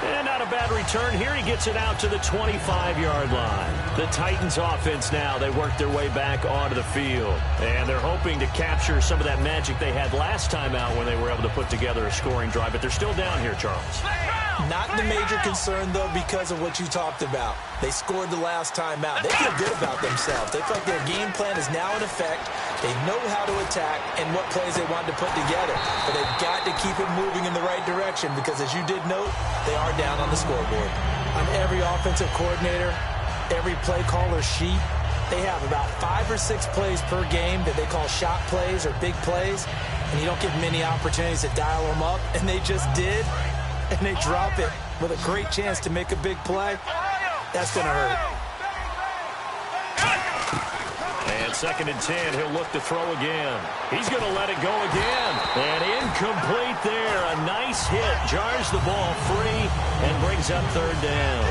And not a bad return here. He gets it out to the 25-yard line. The Titans offense now, they work their way back onto the field. And they're hoping to capture some of that magic they had last time out when they were able to put together a scoring drive. But they're still down here, Charles. Not the major concern, though, because of what you talked about. They scored the last time out. They feel good about themselves. They feel like their game plan is now in effect. They know how to attack and what plays they want to put together. But they've got to keep it moving in the right direction because, as you did note, they are down on the scoreboard. On every offensive coordinator, every play caller sheet, they have about 5 or 6 plays per game that they call shot plays or big plays. And you don't give many opportunities to dial them up. And they just did. And they drop it with a great chance to make a big play. That's going to hurt. 2nd and 10. He'll look to throw again. He's going to let it go again. And incomplete there. A nice hit. Jars the ball free and brings up 3rd down.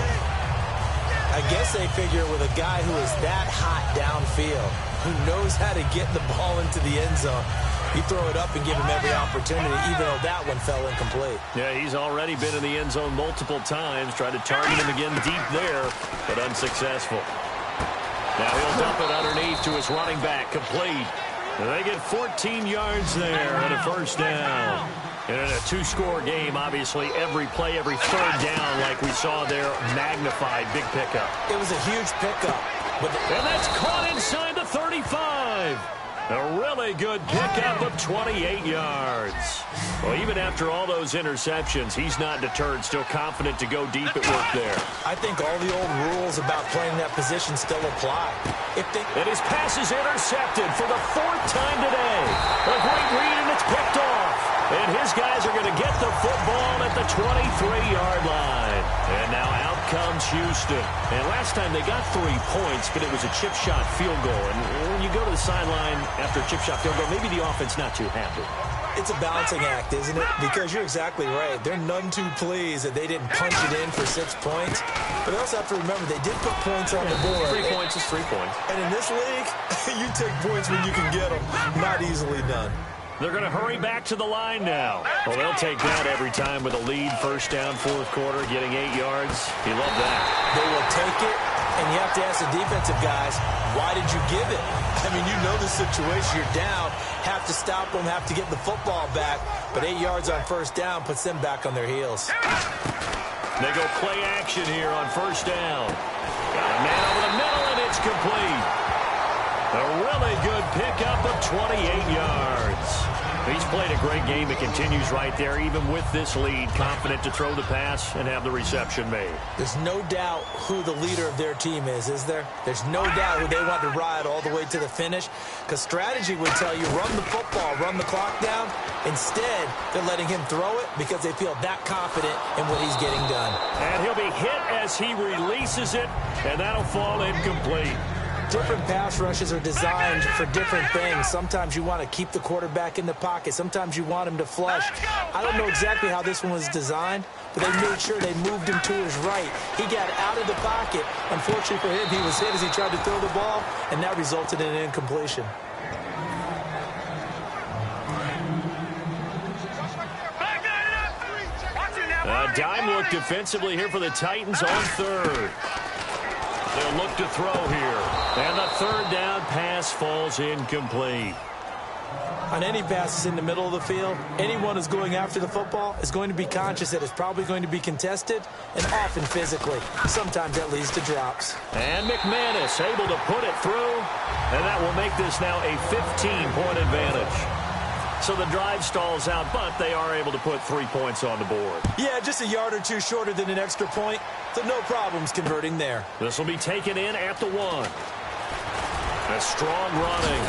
I guess they figure with a guy who is that hot downfield, who knows how to get the ball into the end zone, you throw it up and give him every opportunity, even though that one fell incomplete. Yeah, he's already been in the end zone multiple times. Tried to target him again deep there, but unsuccessful. Now he'll dump it underneath to his running back, complete. And they get 14 yards there and a 1st down. And in a 2-score game, obviously, every play, every 3rd down, like we saw there, magnified, big pickup. It was a huge pickup. And that's caught inside the 35. A really good pickup of 28 yards. Well, even after all those interceptions, he's not deterred, still confident to go deep at work there. I think all the old rules about playing that position still apply. And his pass is intercepted for the 4th time today. A great read, and it's picked off. And his guys are going to get the football at the 23-yard line. And now out comes Houston. And last time they got 3 points, but it was a chip shot field goal. And when you go to the sideline after a chip shot field goal, maybe the offense not too happy. It's a balancing act, isn't it? Because you're exactly right. They're none too pleased that they didn't punch it in for 6 points. But they also have to remember they did put points on the board. 3 points is 3 points. And in this league, you take points when you can get them. Not easily done. They're going to hurry back to the line now. Well, they'll take that every time with a lead. 1st down, 4th quarter, getting 8 yards. He loved that. They will take it, and you have to ask the defensive guys, why did you give it? I mean, you know the situation. You're down, have to stop them, have to get the football back. But 8 yards on 1st down puts them back on their heels. They go play action here on 1st down. Got a man over the middle, and it's complete. A really good pickup of 28 yards. He's played a great game. It continues right there, even with this lead. Confident to throw the pass and have the reception made. There's no doubt who the leader of their team is there? There's no doubt who they want to ride all the way to the finish. Because strategy would tell you, run the football, run the clock down. Instead, they're letting him throw it because they feel that confident in what he's getting done. And he'll be hit as he releases it, and that'll fall incomplete. Different pass rushes are designed for different things. Sometimes you want to keep the quarterback in the pocket. Sometimes you want him to flush. I don't know exactly how this one was designed, but they made sure they moved him to his right. He got out of the pocket. Unfortunately for him, he was hit as he tried to throw the ball, and that resulted in an incompletion. A dime look defensively here for the Titans on 3rd. They'll look to throw here. And the 3rd down pass falls incomplete. On any passes in the middle of the field, anyone who's going after the football is going to be conscious that it's probably going to be contested, and often physically. Sometimes that leads to drops. And McManus able to put it through, and that will make this now a 15-point advantage. So the drive stalls out, but they are able to put 3 points on the board. Yeah, just a yard or two shorter than an extra point, so no problems converting there. This will be taken in at the 1. A strong running.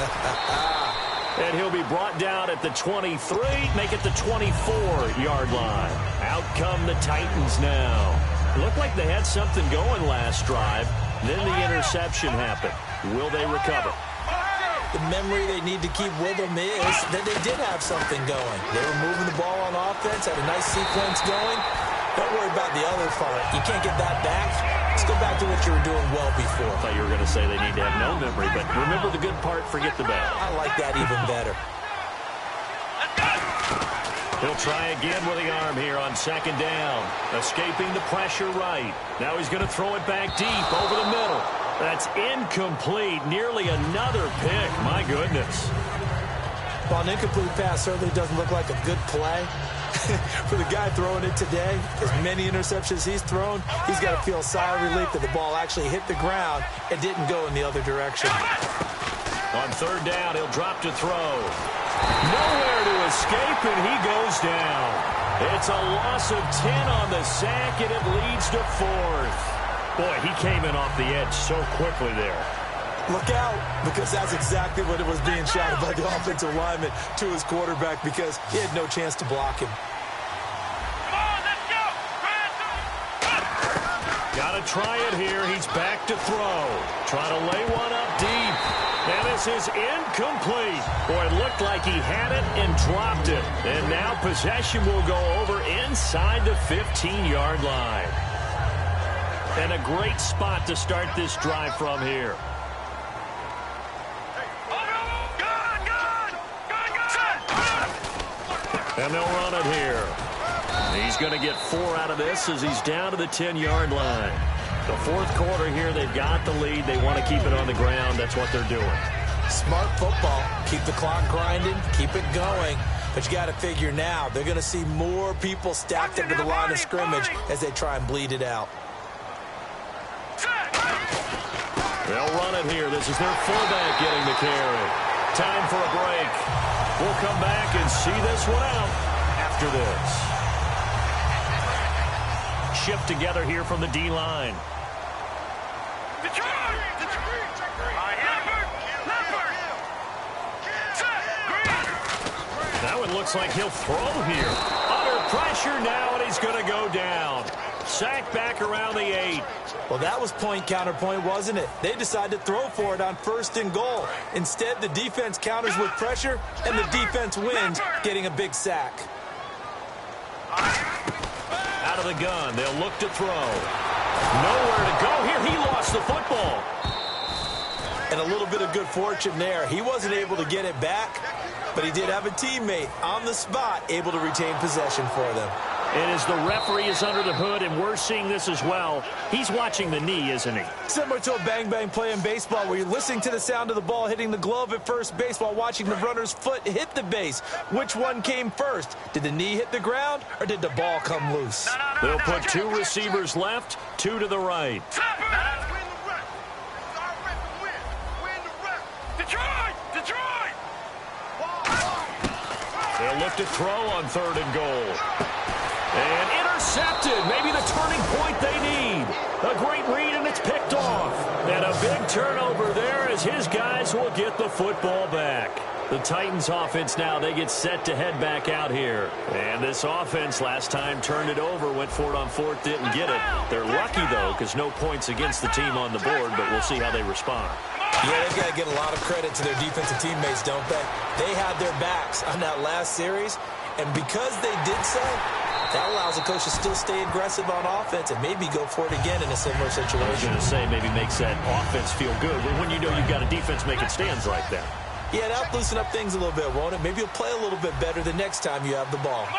And he'll be brought down at the 23, make it the 24-yard line. Out come the Titans now. Looked like they had something going last drive. Then the interception happened. Will they recover? The memory they need to keep with them is that they did have something going. They were moving the ball on offense, had a nice sequence going. Don't worry about the other part. You can't get that back. Let's go back to what you were doing well before. I thought you were going to say they need to have no memory, but remember the good part, forget the bad. I like that even better. He'll try again with the arm here on 2nd down. Escaping the pressure right. Now he's going to throw it back deep over the middle. That's incomplete. Nearly another pick. My goodness. Well, an incomplete pass certainly doesn't look like a good play. For the guy throwing it today, as many interceptions he's thrown, he's got to feel a sigh of relief that the ball actually hit the ground and didn't go in the other direction. On 3rd down, he'll drop to throw. Nowhere to escape, and he goes down. It's a loss of 10 on the sack, and it leads to 4th. Boy, he came in off the edge so quickly there. Look out, because that's exactly what it was being shouted by the offensive lineman to his quarterback, because he had no chance to block him. Got to try it here. He's back to throw. Trying to lay one up deep. And this is incomplete. Boy, it looked like he had it and dropped it. And now possession will go over inside the 15-yard line. And a great spot to start this drive from here. And they'll run it here. He's going to get 4 out of this as he's down to the 10-yard line. The fourth quarter here, they've got the lead. They want to keep it on the ground. That's what they're doing. Smart football. Keep the clock grinding. Keep it going. But you got to figure now, they're going to see more people stacked up to the line of scrimmage as they try and bleed it out. They'll run it here. This is their fullback getting the carry. Time for a break. We'll come back and see this one out after this. Shift together here from the D-line. Now it looks like he'll throw here. Under pressure now, and he's going to go down. Sack back around the 8. Well, that was point counterpoint, wasn't it? They decided to throw for it on 1st and goal. Instead, the defense counters with pressure, and the defense wins, getting a big sack. Out of the gun, they'll look to throw. Nowhere to go here. He lost the football. And a little bit of good fortune there. He wasn't able to get it back, but he did have a teammate on the spot able to retain possession for them. And as the referee is under the hood, and we're seeing this as well, he's watching the knee, isn't he? Similar to a bang-bang play in baseball where you're listening to the sound of the ball hitting the glove at first base while watching the runner's foot hit the base. Which one came first? Did the knee hit the ground, or did the ball come loose? They'll put 2 receivers left, 2 to the right. They'll look to throw on 3rd and goal. And intercepted. Maybe the turning point they need. A great read, and it's picked off. And a big turnover there as his guys will get the football back. The Titans offense now, they get set to head back out here. And this offense last time turned it over, went for it on 4th, didn't get it. They're lucky, though, because no points against the team on the board, but we'll see how they respond. Yeah, they've got to get a lot of credit to their defensive teammates, don't they? They had their backs on that last series, and because they did so, that allows the coach to still stay aggressive on offense and maybe go for it again in a similar situation. I was going to say maybe makes that offense feel good when you know you've got a defense making stands like that. Yeah, that'll loosen up things a little bit, won't it? Maybe you'll play a little bit better the next time you have the ball.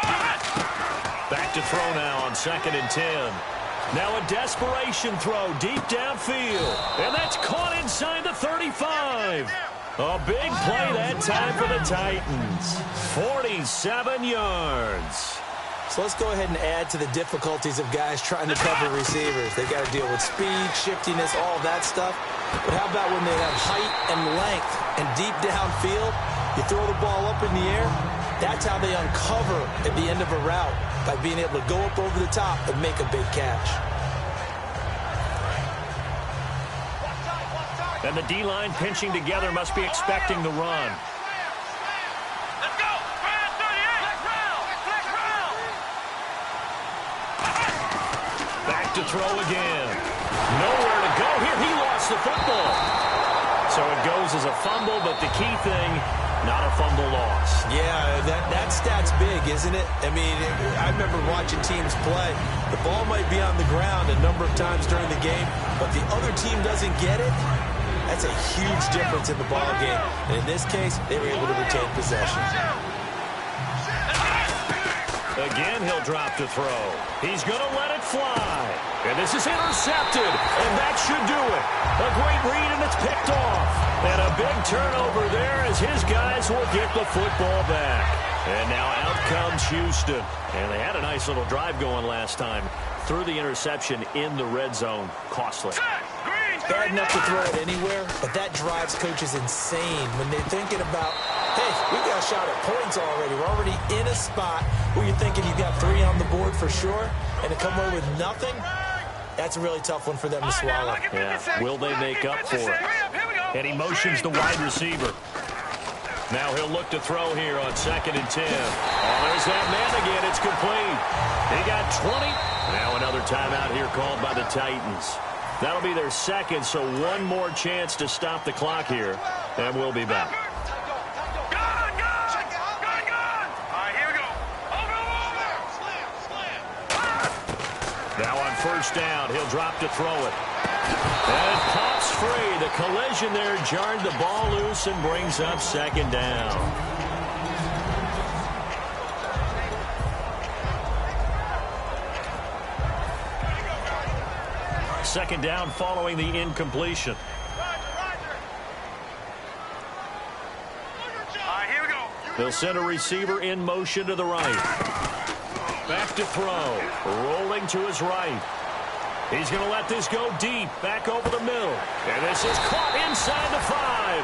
Back to throw now on 2nd and 10. Now a desperation throw deep downfield. And that's caught inside the 35. A big play that time for the Titans. 47 yards. So let's go ahead and add to the difficulties of guys trying to cover receivers. They got to deal with speed, shiftiness, all that stuff. But how about when they have height and length and deep downfield? You throw the ball up in the air. That's how they uncover at the end of a route, by being able to go up over the top and make a big catch. And the D-line pinching together must be expecting the run. Back to throw again. Nowhere to go here. He lost the football. So it goes as a fumble, but the key thing, not a fumble loss. Yeah, that stat's big, isn't it? I mean, I remember watching teams play. The ball might be on the ground a number of times during the game, but the other team doesn't get it. That's a huge difference in the ball game. And in this case, they were able to retain possession. Again, he'll drop to throw. He's going to let it fly. And this is intercepted. And that should do it. A great read, and it's picked off. And a big turnover there as his guys will get the football back. And now out comes Houston. And they had a nice little drive going last time. Threw the interception in the red zone. Costly. Bad enough to throw it anywhere, but that drives coaches insane when they're thinking about, hey, we've got a shot at points already. We're already in a spot where you're thinking you've got 3 on the board for sure, and to come away with nothing, that's a really tough one for them to swallow. Yeah, will they make up for it? And he motions the wide receiver. Now he'll look to throw here on 2nd and 10. Oh, there's that man again. It's complete. He got 20. Now another Another timeout here called by the Titans. That'll be their second, so one more chance to stop the clock here, and we'll be back. Now on first down, he'll drop to throw it. And it pops free. The collision there jarred the ball loose and brings up second down. Second down following the incompletion. Here we go. They'll send a receiver in motion to the right. Back to throw. Rolling to his right. He's going to let this go deep. Back over the middle. And this is caught inside the 5.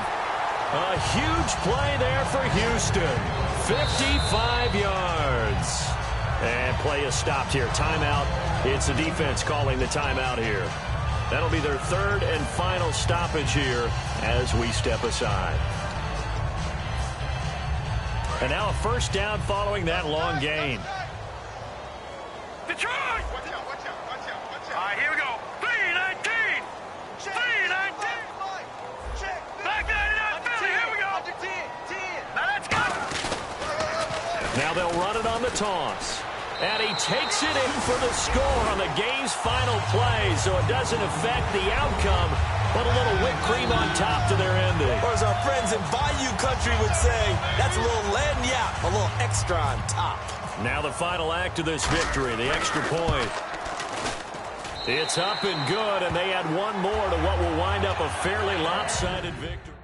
A huge play there for Houston. 55 yards. And play is stopped here. Timeout. It's the defense calling the timeout here. That'll be their third and final stoppage here as we step aside. And now a first down following that long gain. Detroit! Here we go. 3-19. 3-19. Back 99, Philly. Here we go. Now let's go. Now they'll run it on the toss. And he takes it in for the score on the game's final play, so it doesn't affect the outcome, but a little whipped cream on top to their ending. Or as our friends in Bayou Country would say, that's a little lagniappe, a little extra on top. Now the final act of this victory, the extra point. It's up and good, and they add one more to what will wind up a fairly lopsided victory.